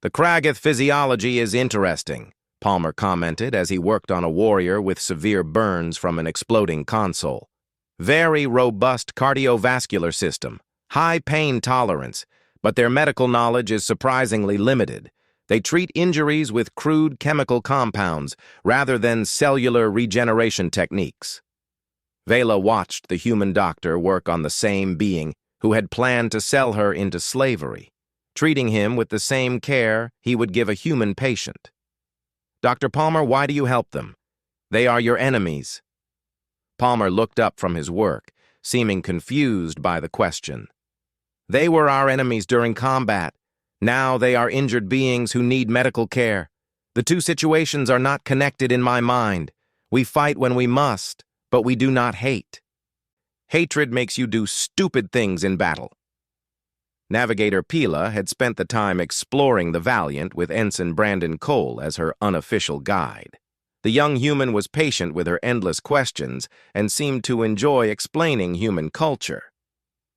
"The Kragath physiology is interesting," Palmer commented as he worked on a warrior with severe burns from an exploding console. "Very robust cardiovascular system, high pain tolerance, but their medical knowledge is surprisingly limited. They treat injuries with crude chemical compounds rather than cellular regeneration techniques." Vela watched the human doctor work on the same being who had planned to sell her into slavery, treating him with the same care he would give a human patient. "Dr. Palmer, why do you help them? They are your enemies." Palmer looked up from his work, seeming confused by the question. "They were our enemies during combat. Now they are injured beings who need medical care. The two situations are not connected in my mind. We fight when we must, but we do not hate. Hatred makes you do stupid things in battle." Navigator Pila had spent the time exploring the Valiant with Ensign Brandon Cole as her unofficial guide. The young human was patient with her endless questions and seemed to enjoy explaining human culture.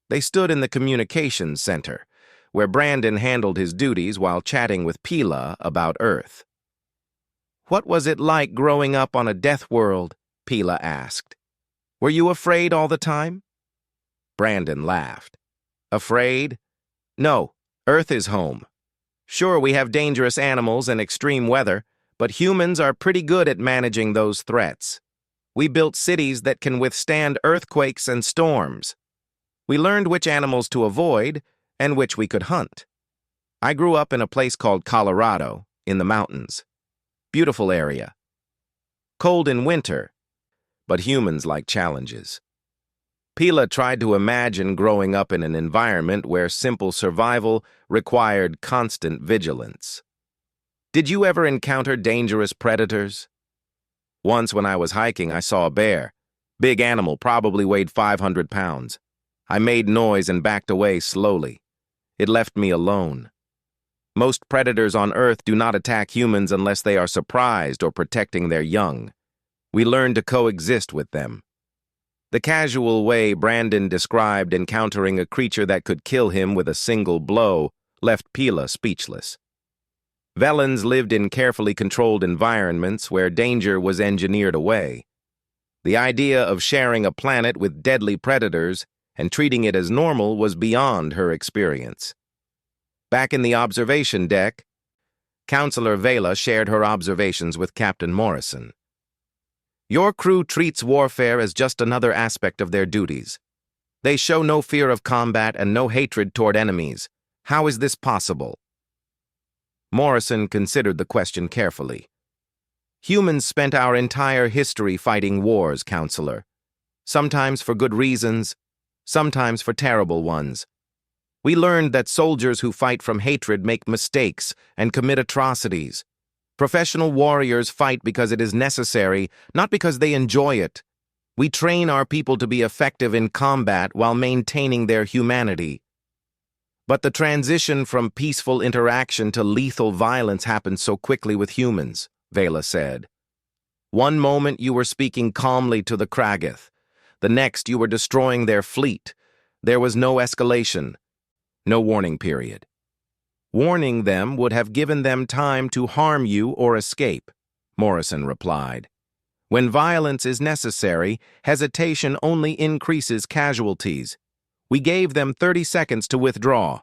They stood in the communications center, where Brandon handled his duties while chatting with Pila about Earth. "What was it like growing up on a death world?" Pila asked. "Were you afraid all the time?" Brandon laughed. "Afraid? No, Earth is home. Sure, we have dangerous animals and extreme weather, but humans are pretty good at managing those threats. We built cities that can withstand earthquakes and storms. We learned which animals to avoid and which we could hunt. I grew up in a place called Colorado, in the mountains. Beautiful area. Cold in winter, but humans like challenges." Pila tried to imagine growing up in an environment where simple survival required constant vigilance. "Did you ever encounter dangerous predators?" "Once when I was hiking, I saw a bear. Big animal, probably weighed 500 pounds. I made noise and backed away slowly. It left me alone. Most predators on Earth do not attack humans unless they are surprised or protecting their young. We learned to coexist with them." The casual way Brandon described encountering a creature that could kill him with a single blow left Pila speechless. Velans lived in carefully controlled environments where danger was engineered away. The idea of sharing a planet with deadly predators and treating it as normal was beyond her experience. Back in the observation deck, Counselor Vela shared her observations with Captain Morrison. Your crew treats warfare as just another aspect of their duties. They show no fear of combat and no hatred toward enemies. How is this possible? Morrison considered the question carefully. Humans spent our entire history fighting wars, Counselor. Sometimes for good reasons, sometimes for terrible ones. We learned that soldiers who fight from hatred make mistakes and commit atrocities. Professional warriors fight because it is necessary, not because they enjoy it. We train our people to be effective in combat while maintaining their humanity. But the transition from peaceful interaction to lethal violence happens so quickly with humans, Vela said. One moment you were speaking calmly to the Kragath. The next you were destroying their fleet. There was no escalation, no warning period. Warning them would have given them time to harm you or escape, Morrison replied. When violence is necessary, hesitation only increases casualties. We gave them 30 seconds to withdraw.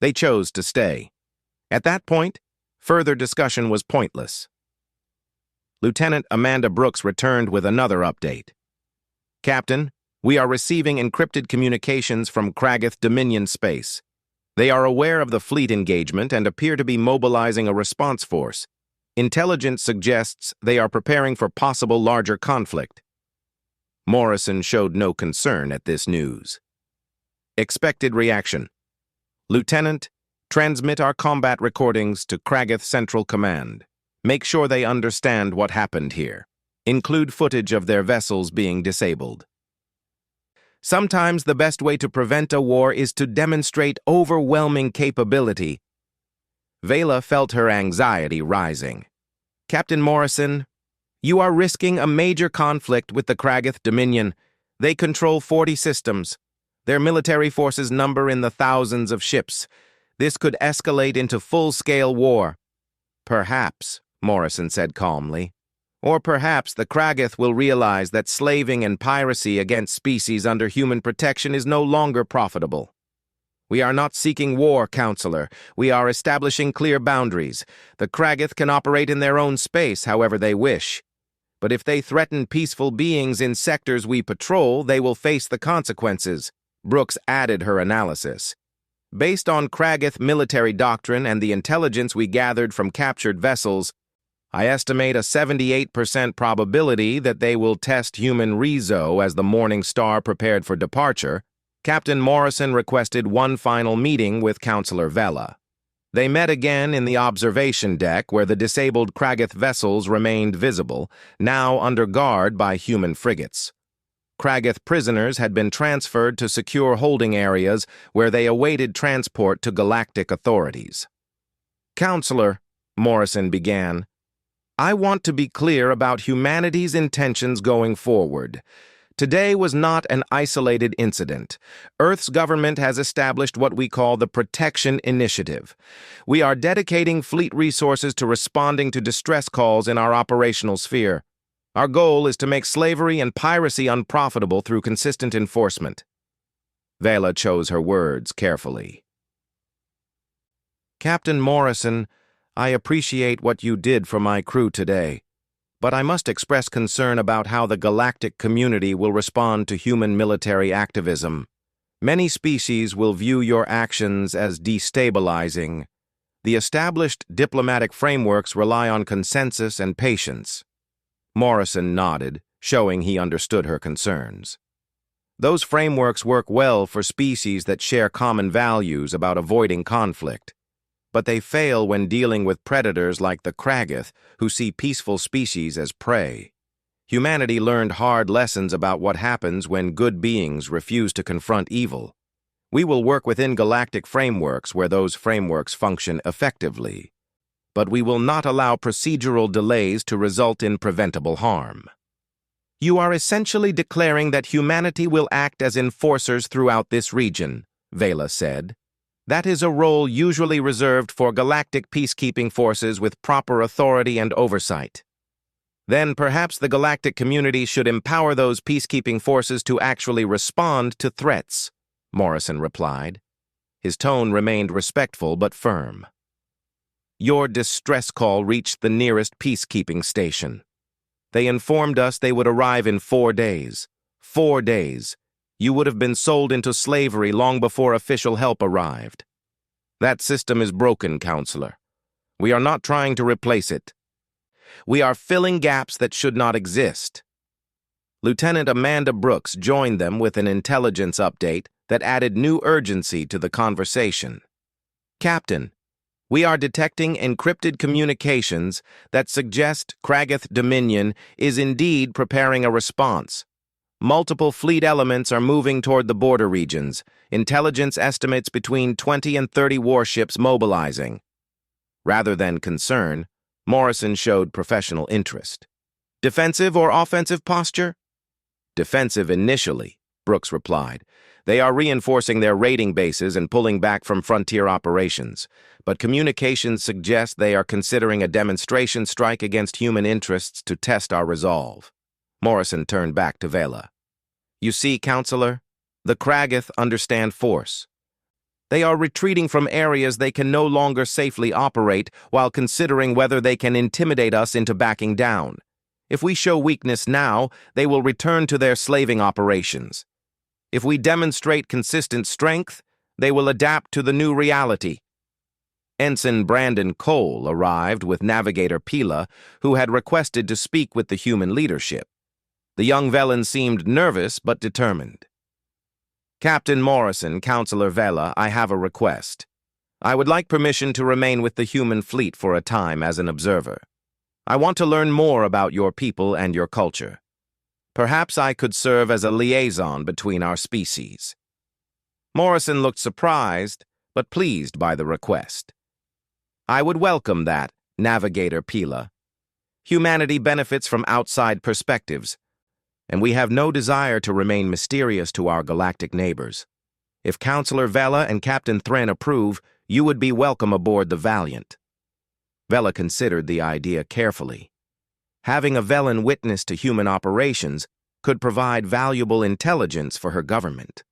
They chose to stay. At that point, further discussion was pointless. Lieutenant Amanda Brooks returned with another update. Captain, we are receiving encrypted communications from Kragath Dominion space. They are aware of the fleet engagement and appear to be mobilizing a response force. Intelligence suggests they are preparing for possible larger conflict. Morrison showed no concern at this news. Expected reaction. Lieutenant, transmit our combat recordings to Kragath Central Command. Make sure they understand what happened here. Include footage of their vessels being disabled. Sometimes the best way to prevent a war is to demonstrate overwhelming capability. Vela felt her anxiety rising. Captain Morrison, you are risking a major conflict with the Kragath Dominion. They control 40 systems. Their military forces number in the thousands of ships. This could escalate into full-scale war. Perhaps, Morrison said calmly. Or perhaps the Kragath will realize that slaving and piracy against species under human protection is no longer profitable. We are not seeking war, Counselor. We are establishing clear boundaries. The Kragath can operate in their own space however they wish. But if they threaten peaceful beings in sectors we patrol, they will face the consequences. Brooks added her analysis. Based on Kragath military doctrine and the intelligence we gathered from captured vessels, I estimate a 78% probability that they will test human rezo as the Morning Star prepared for departure. Captain Morrison requested one final meeting with Counselor Vela. They met again in the observation deck where the disabled Kragath vessels remained visible, now under guard by human frigates. Kragath prisoners had been transferred to secure holding areas where they awaited transport to galactic authorities. Counselor, Morrison began, I want to be clear about humanity's intentions going forward. Today was not an isolated incident. Earth's government has established what we call the Protection Initiative. We are dedicating fleet resources to responding to distress calls in our operational sphere. Our goal is to make slavery and piracy unprofitable through consistent enforcement. Vela chose her words carefully. Captain Morrison, I appreciate what you did for my crew today, but I must express concern about how the galactic community will respond to human military activism. Many species will view your actions as destabilizing. The established diplomatic frameworks rely on consensus and patience. Morrison nodded, showing he understood her concerns. Those frameworks work well for species that share common values about avoiding conflict. But they fail when dealing with predators like the Kragath, who see peaceful species as prey. Humanity learned hard lessons about what happens when good beings refuse to confront evil. We will work within galactic frameworks where those frameworks function effectively. But we will not allow procedural delays to result in preventable harm. You are essentially declaring that humanity will act as enforcers throughout this region, Vela said. That is a role usually reserved for galactic peacekeeping forces with proper authority and oversight. Then perhaps the galactic community should empower those peacekeeping forces to actually respond to threats, Morrison replied. His tone remained respectful but firm. Your distress call reached the nearest peacekeeping station. They informed us they would arrive in 4 days. 4 days. You would have been sold into slavery long before official help arrived. That system is broken, Counselor. We are not trying to replace it. We are filling gaps that should not exist. Lieutenant Amanda Brooks joined them with an intelligence update that added new urgency to the conversation. Captain, we are detecting encrypted communications that suggest Kragath Dominion is indeed preparing a response. Multiple fleet elements are moving toward the border regions. Intelligence estimates between 20 and 30 warships mobilizing. Rather than concern, Morrison showed professional interest. Defensive or offensive posture? Defensive initially, Brooks replied. They are reinforcing their raiding bases and pulling back from frontier operations, but communications suggest they are considering a demonstration strike against human interests to test our resolve. Morrison turned back to Vela. You see, Counselor, the Kragath understand force. They are retreating from areas they can no longer safely operate while considering whether they can intimidate us into backing down. If we show weakness now, they will return to their slaving operations. If we demonstrate consistent strength, they will adapt to the new reality. Ensign Brandon Cole arrived with Navigator Pila, who had requested to speak with the human leadership. The young Velan seemed nervous but determined. Captain Morrison, Counselor Vela, I have a request. I would like permission to remain with the human fleet for a time as an observer. I want to learn more about your people and your culture. Perhaps I could serve as a liaison between our species. Morrison looked surprised, but pleased by the request. I would welcome that, Navigator Pila. Humanity benefits from outside perspectives, and we have no desire to remain mysterious to our galactic neighbors. If Counselor Vela and Captain Thren approve, you would be welcome aboard the Valiant. Vela considered the idea carefully. Having a Velan witness to human operations could provide valuable intelligence for her government.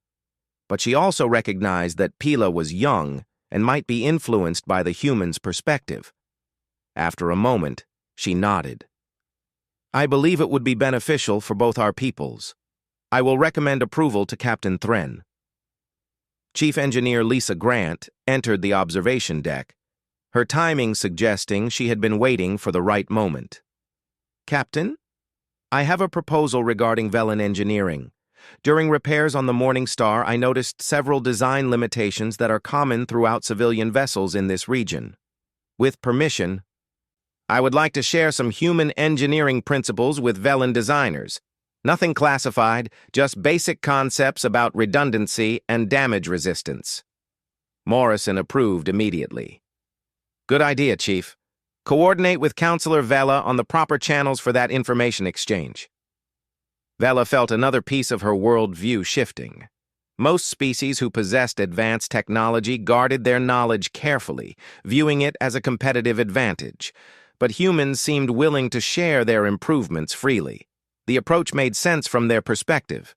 But she also recognized that Pila was young and might be influenced by the human's perspective. After a moment, she nodded. I believe it would be beneficial for both our peoples. I will recommend approval to Captain Thren. Chief Engineer Lisa Grant entered the observation deck, her timing suggesting she had been waiting for the right moment. Captain, I have a proposal regarding Velan engineering. During repairs on the Morning Star, I noticed several design limitations that are common throughout civilian vessels in this region. With permission, I would like to share some human engineering principles with Velan designers. Nothing classified, just basic concepts about redundancy and damage resistance. Morrison approved immediately. Good idea, Chief. Coordinate with Counselor Vela on the proper channels for that information exchange. Vela felt another piece of her worldview shifting. Most species who possessed advanced technology guarded their knowledge carefully, viewing it as a competitive advantage. But humans seemed willing to share their improvements freely. The approach made sense from their perspective.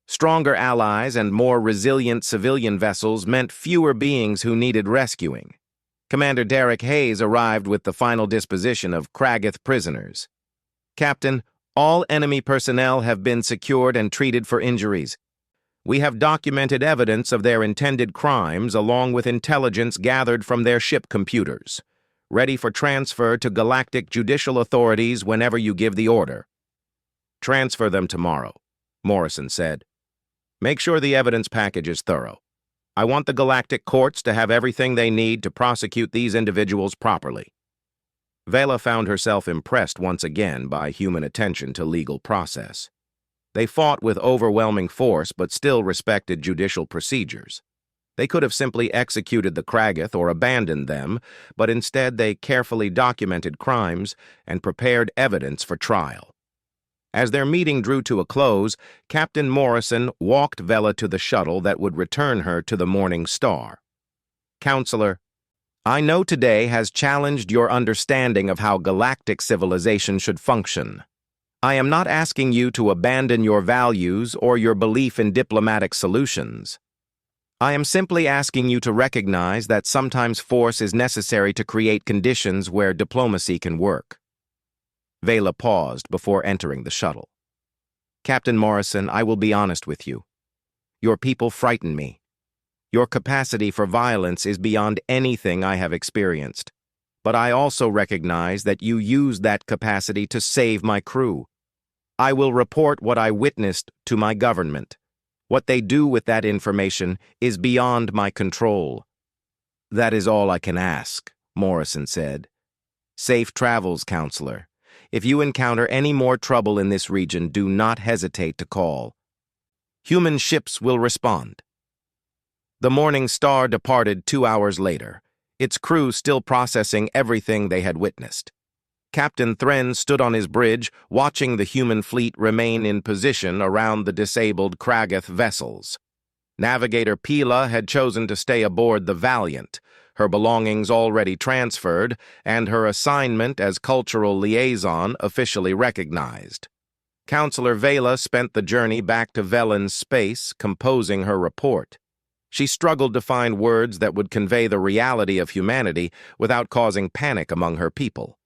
Stronger allies and more resilient civilian vessels meant fewer beings who needed rescuing. Commander Derek Hayes arrived with the final disposition of Kragath prisoners. Captain, all enemy personnel have been secured and treated for injuries. We have documented evidence of their intended crimes along with intelligence gathered from their ship computers, ready for transfer to galactic judicial authorities whenever you give the order. Transfer them tomorrow, Morrison said. Make sure the evidence package is thorough. I want the galactic courts to have everything they need to prosecute these individuals properly. Vela found herself impressed once again by human attention to legal process. They fought with overwhelming force but still respected judicial procedures. They could have simply executed the Kragath or abandoned them, but instead they carefully documented crimes and prepared evidence for trial. As their meeting drew to a close, Captain Morrison walked Vela to the shuttle that would return her to the Morning Star. Counselor, I know today has challenged your understanding of how galactic civilization should function. I am not asking you to abandon your values or your belief in diplomatic solutions. I am simply asking you to recognize that sometimes force is necessary to create conditions where diplomacy can work. Vela paused before entering the shuttle. Captain Morrison, I will be honest with you. Your people frighten me. Your capacity for violence is beyond anything I have experienced. But I also recognize that you use that capacity to save my crew. I will report what I witnessed to my government. What they do with that information is beyond my control. That is all I can ask, Morrison said. Safe travels, Counselor. If you encounter any more trouble in this region, do not hesitate to call. Human ships will respond. The Morning Star departed 2 hours later, its crew still processing everything they had witnessed. Captain Thren stood on his bridge, watching the human fleet remain in position around the disabled Kragath vessels. Navigator Pila had chosen to stay aboard the Valiant, her belongings already transferred, and her assignment as cultural liaison officially recognized. Counselor Vela spent the journey back to Velen's space, composing her report. She struggled to find words that would convey the reality of humanity without causing panic among her people.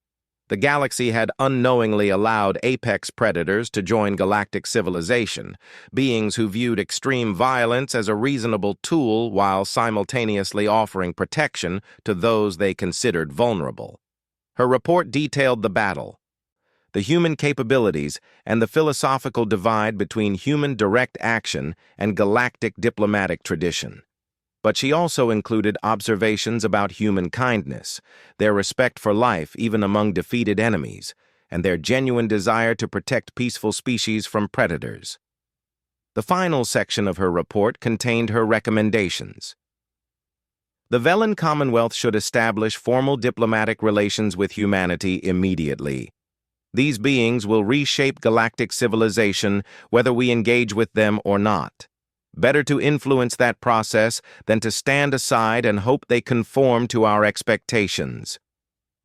The galaxy had unknowingly allowed apex predators to join galactic civilization, beings who viewed extreme violence as a reasonable tool while simultaneously offering protection to those they considered vulnerable. Her report detailed the battle, the human capabilities, and the philosophical divide between human direct action and galactic diplomatic tradition. But she also included observations about human kindness, their respect for life even among defeated enemies, and their genuine desire to protect peaceful species from predators. The final section of her report contained her recommendations. The Velen Commonwealth should establish formal diplomatic relations with humanity immediately. These beings will reshape galactic civilization whether we engage with them or not. Better to influence that process than to stand aside and hope they conform to our expectations.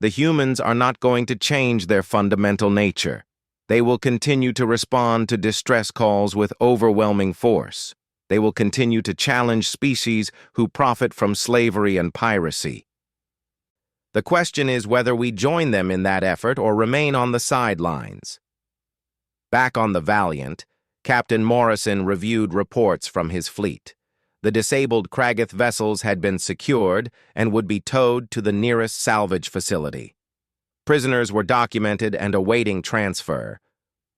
The humans are not going to change their fundamental nature. They will continue to respond to distress calls with overwhelming force. They will continue to challenge species who profit from slavery and piracy. The question is whether we join them in that effort or remain on the sidelines. Back on the Valiant, Captain Morrison reviewed reports from his fleet. The disabled Kragath vessels had been secured and would be towed to the nearest salvage facility. Prisoners were documented and awaiting transfer.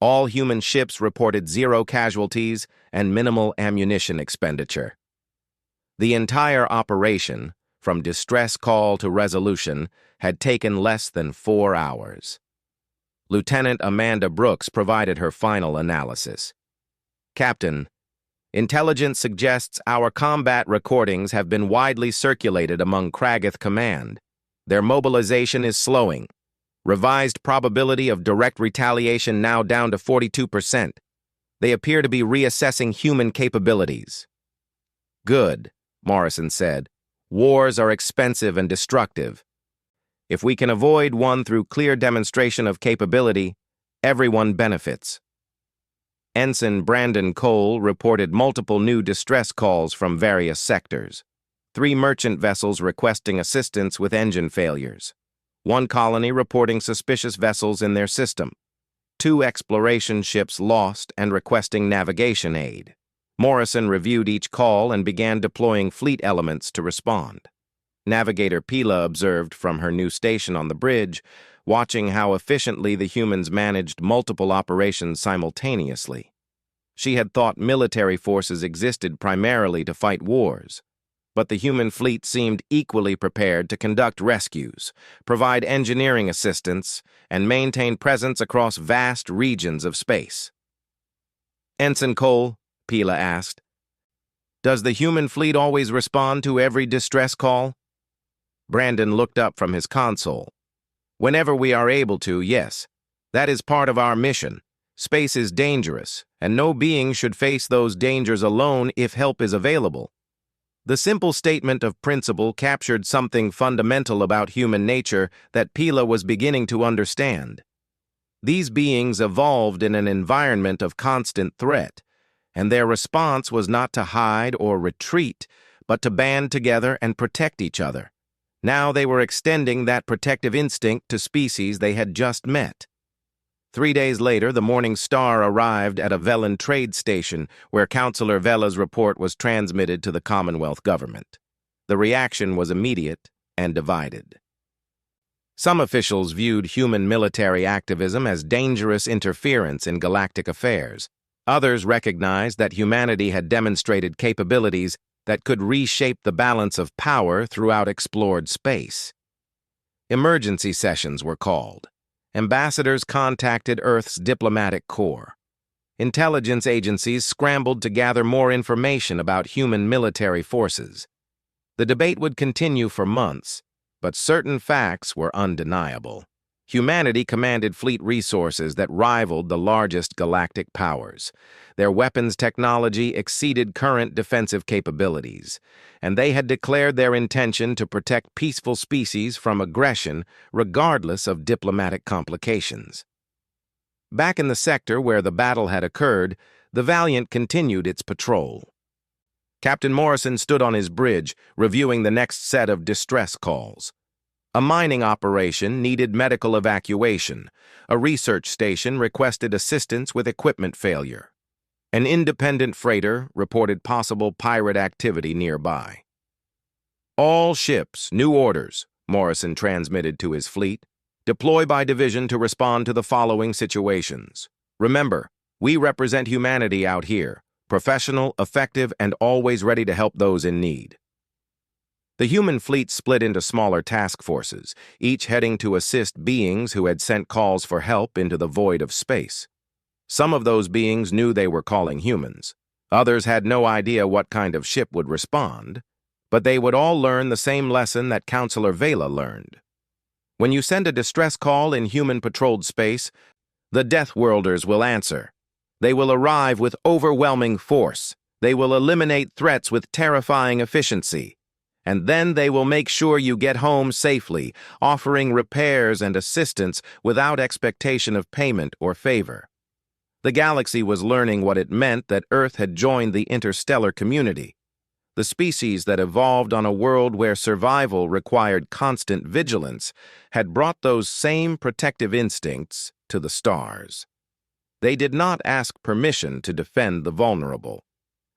All human ships reported 0 casualties and minimal ammunition expenditure. The entire operation, from distress call to resolution, had taken less than 4 hours. Lieutenant Amanda Brooks provided her final analysis. Captain, intelligence suggests our combat recordings have been widely circulated among Kragath Command. Their mobilization is slowing. Revised probability of direct retaliation now down to 42%. They appear to be reassessing human capabilities. Good, Morrison said. Wars are expensive and destructive. If we can avoid one through clear demonstration of capability, everyone benefits. Ensign Brandon Cole reported multiple new distress calls from various sectors. 3 merchant vessels requesting assistance with engine failures. 1 colony reporting suspicious vessels in their system. 2 exploration ships lost and requesting navigation aid. Morrison reviewed each call and began deploying fleet elements to respond. Navigator Pila observed from her new station on the bridge, watching how efficiently the humans managed multiple operations simultaneously. She had thought military forces existed primarily to fight wars, but the human fleet seemed equally prepared to conduct rescues, provide engineering assistance, and maintain presence across vast regions of space. Ensign Cole, Pila asked, does the human fleet always respond to every distress call? Brandon looked up from his console. Whenever we are able to, yes. That is part of our mission. Space is dangerous, and no being should face those dangers alone if help is available. The simple statement of principle captured something fundamental about human nature that Pila was beginning to understand. These beings evolved in an environment of constant threat, and their response was not to hide or retreat, but to band together and protect each other. Now they were extending that protective instinct to species they had just met. 3 days later, the Morning Star arrived at a Velan trade station where Councillor Vela's report was transmitted to the Commonwealth government. The reaction was immediate and divided. Some officials viewed human military activism as dangerous interference in galactic affairs. Others recognized that humanity had demonstrated capabilities that could reshape the balance of power throughout explored space. Emergency sessions were called. Ambassadors contacted Earth's diplomatic corps. Intelligence agencies scrambled to gather more information about human military forces. The debate would continue for months, but certain facts were undeniable. Humanity commanded fleet resources that rivaled the largest galactic powers. Their weapons technology exceeded current defensive capabilities, and they had declared their intention to protect peaceful species from aggression regardless of diplomatic complications. Back in the sector where the battle had occurred, the Valiant continued its patrol. Captain Morrison stood on his bridge, reviewing the next set of distress calls. A mining operation needed medical evacuation. A research station requested assistance with equipment failure. An independent freighter reported possible pirate activity nearby. All ships, new orders, Morrison transmitted to his fleet. Deploy by division to respond to the following situations. Remember, we represent humanity out here, professional, effective, and always ready to help those in need. The human fleet split into smaller task forces, each heading to assist beings who had sent calls for help into the void of space. Some of those beings knew they were calling humans. Others had no idea what kind of ship would respond, but they would all learn the same lesson that Councillor Vela learned. When you send a distress call in human-patrolled space, the Deathworlders will answer. They will arrive with overwhelming force. They will eliminate threats with terrifying efficiency. And then they will make sure you get home safely, offering repairs and assistance without expectation of payment or favor. The galaxy was learning what it meant that Earth had joined the interstellar community. The species that evolved on a world where survival required constant vigilance had brought those same protective instincts to the stars. They did not ask permission to defend the vulnerable.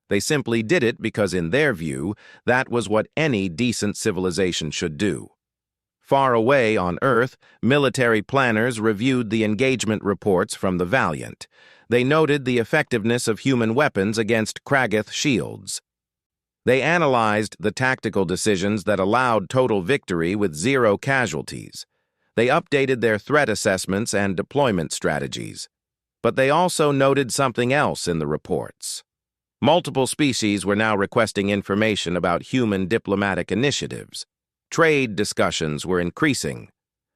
They simply did it because, in their view, that was what any decent civilization should do. Far away on Earth, military planners reviewed the engagement reports from the Valiant. They noted the effectiveness of human weapons against Kragath shields. They analyzed the tactical decisions that allowed total victory with 0 casualties. They updated their threat assessments and deployment strategies. But they also noted something else in the reports. Multiple species were now requesting information about human diplomatic initiatives. Trade discussions were increasing.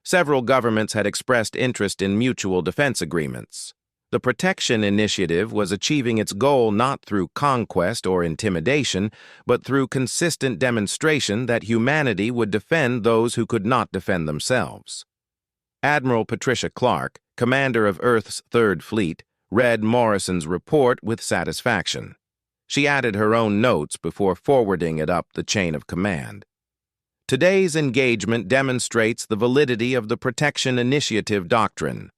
Several governments had expressed interest in mutual defense agreements. The Protection Initiative was achieving its goal not through conquest or intimidation, but through consistent demonstration that humanity would defend those who could not defend themselves. Admiral Patricia Clark, commander of Earth's Third Fleet, read Morrison's report with satisfaction. She added her own notes before forwarding it up the chain of command. Today's engagement demonstrates the validity of the Protection Initiative doctrine.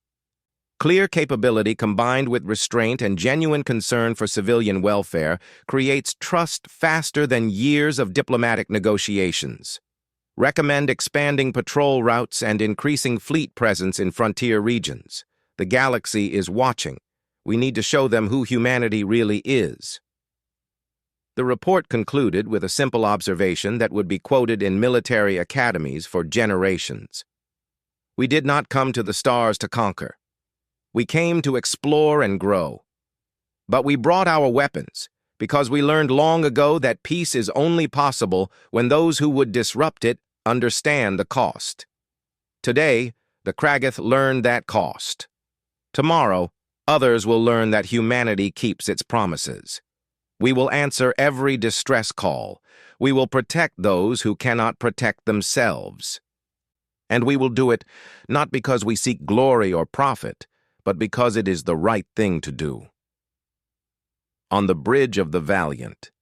Clear capability combined with restraint and genuine concern for civilian welfare creates trust faster than years of diplomatic negotiations. Recommend expanding patrol routes and increasing fleet presence in frontier regions. The galaxy is watching. We need to show them who humanity really is. The report concluded with a simple observation that would be quoted in military academies for generations. We did not come to the stars to conquer. We came to explore and grow. But we brought our weapons because we learned long ago that peace is only possible when those who would disrupt it understand the cost. Today, the Kragath learned that cost. Tomorrow, others will learn that humanity keeps its promises. We will answer every distress call. We will protect those who cannot protect themselves. And we will do it not because we seek glory or profit, but because it is the right thing to do. On the bridge of the Valiant,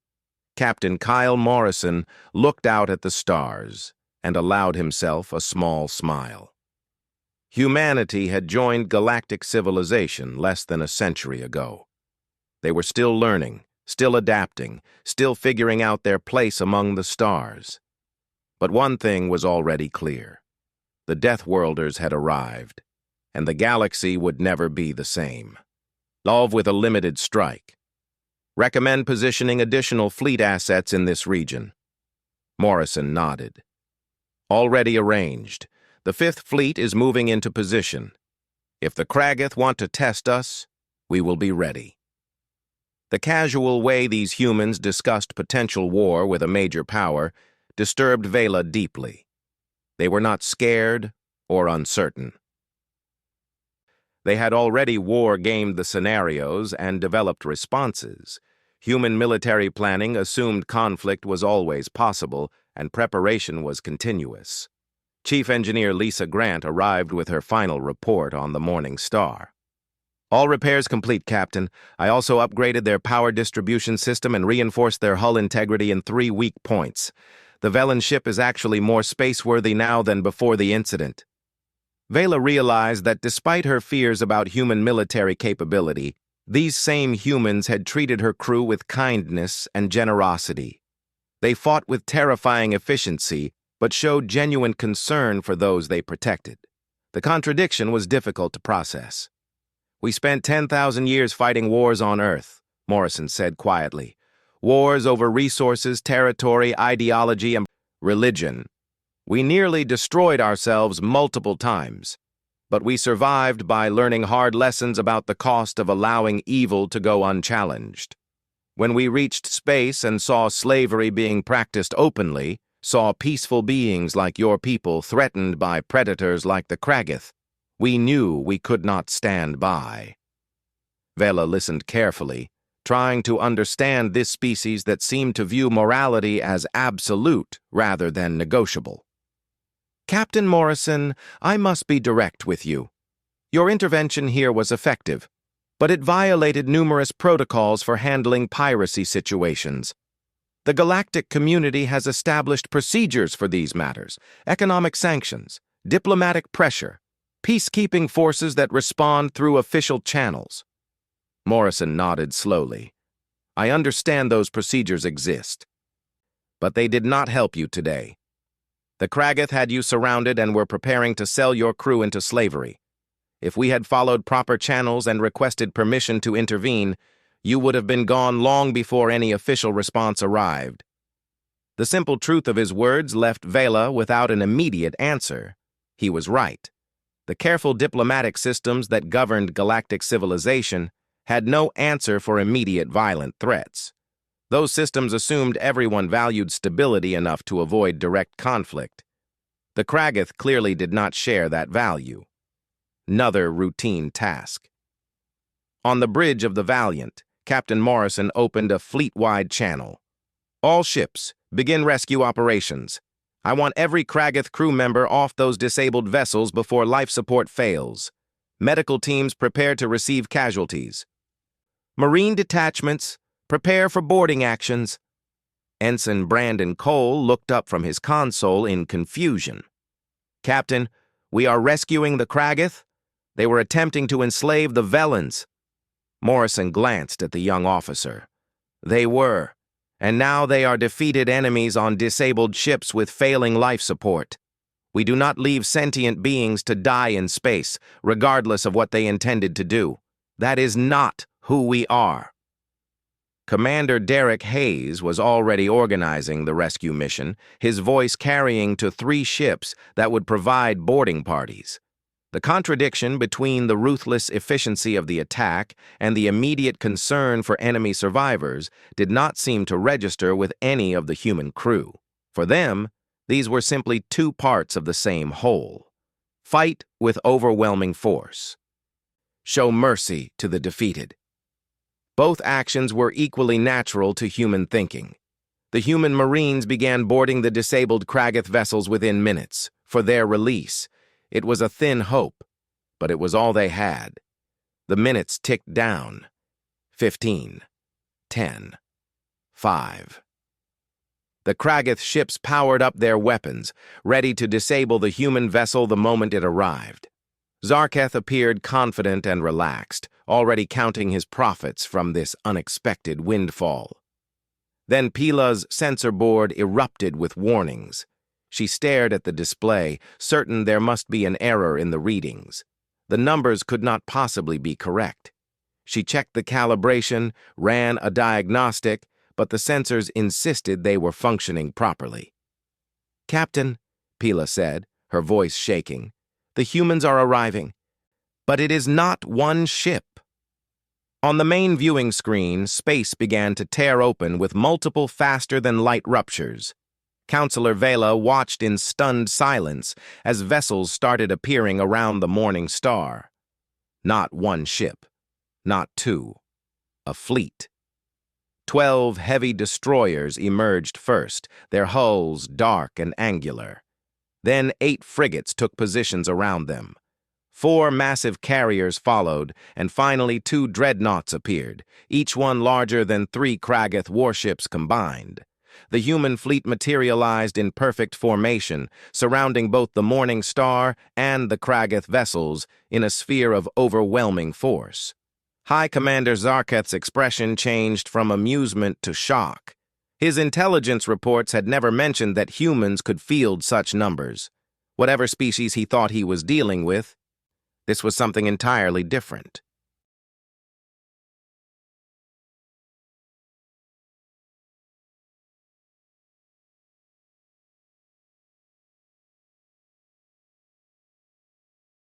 Captain Kyle Morrison looked out at the stars and allowed himself a small smile. Humanity had joined galactic civilization less than a century ago. They were still learning, still adapting, still figuring out their place among the stars. But one thing was already clear. The Deathworlders had arrived, and the galaxy would never be the same. Solve with a limited strike. Recommend positioning additional fleet assets in this region. Morrison nodded. Already arranged. The Fifth Fleet is moving into position. If the Kragith want to test us, we will be ready. The casual way these humans discussed potential war with a major power disturbed Vela deeply. They were not scared or uncertain. They had already war-gamed the scenarios and developed responses. Human military planning assumed conflict was always possible, and preparation was continuous. Chief Engineer Lisa Grant arrived with her final report on the Morning Star. All repairs complete, Captain. I also upgraded their power distribution system and reinforced their hull integrity in 3 weak points. The Velen ship is actually more space-worthy now than before the incident. Vela realized that despite her fears about human military capability, these same humans had treated her crew with kindness and generosity. They fought with terrifying efficiency, but showed genuine concern for those they protected. The contradiction was difficult to process. We spent 10,000 years fighting wars on Earth, Morrison said quietly. Wars over resources, territory, ideology, and religion. We nearly destroyed ourselves multiple times, but we survived by learning hard lessons about the cost of allowing evil to go unchallenged. When we reached space and saw slavery being practiced openly, saw peaceful beings like your people threatened by predators like the Kragith, we knew we could not stand by. Vela listened carefully, trying to understand this species that seemed to view morality as absolute rather than negotiable. Captain Morrison, I must be direct with you. Your intervention here was effective, but it violated numerous protocols for handling piracy situations. The galactic community has established procedures for these matters: economic sanctions, diplomatic pressure, peacekeeping forces that respond through official channels. Morrison nodded slowly. I understand those procedures exist, but they did not help you today. The Kragith had you surrounded and were preparing to sell your crew into slavery. If we had followed proper channels and requested permission to intervene, you would have been gone long before any official response arrived. The simple truth of his words left Vela without an immediate answer. He was right. The careful diplomatic systems that governed galactic civilization had no answer for immediate violent threats. Those systems assumed everyone valued stability enough to avoid direct conflict. The Kragith clearly did not share that value. Another routine task. On the bridge of the Valiant, Captain Morrison opened a fleet-wide channel. All ships, begin rescue operations. I want every Kragith crew member off those disabled vessels before life support fails. Medical teams prepare to receive casualties. Marine detachments, prepare for boarding actions. Ensign Brandon Cole looked up from his console in confusion. Captain, we are rescuing the Kragith. They were attempting to enslave the Velens. Morrison glanced at the young officer. They were, and now they are defeated enemies on disabled ships with failing life support. We do not leave sentient beings to die in space, regardless of what they intended to do. That is not who we are. Commander Derek Hayes was already organizing the rescue mission, his voice carrying to 3 ships that would provide boarding parties. The contradiction between the ruthless efficiency of the attack and the immediate concern for enemy survivors did not seem to register with any of the human crew. For them, these were simply 2 parts of the same whole. Fight with overwhelming force. Show mercy to the defeated. Both actions were equally natural to human thinking. The human Marines began boarding the disabled Kragath vessels within minutes, for their release. It was a thin hope, but it was all they had. The minutes ticked down. 15. 10. 5. The Kragath ships powered up their weapons, ready to disable the human vessel the moment it arrived. Zarketh appeared confident and relaxed, already counting his profits from this unexpected windfall. Then Pila's sensor board erupted with warnings. She stared at the display, certain there must be an error in the readings. The numbers could not possibly be correct. She checked the calibration, ran a diagnostic, but the sensors insisted they were functioning properly. "Captain," Pila said, her voice shaking, "the humans are arriving, but it is not one ship." On the main viewing screen, space began to tear open with multiple faster-than-light ruptures. Counselor Vela watched in stunned silence as vessels started appearing around the morning star. Not one ship, not two, a fleet. 12 heavy destroyers emerged first, their hulls dark and angular. Then 8 frigates took positions around them. 4 massive carriers followed, and finally 2 dreadnoughts appeared, each one larger than 3 Kragath warships combined. The human fleet materialized in perfect formation, surrounding both the Morning Star and the Kragath vessels in a sphere of overwhelming force. High Commander Zarketh's expression changed from amusement to shock. His intelligence reports had never mentioned that humans could field such numbers. Whatever species he thought he was dealing with, this was something entirely different.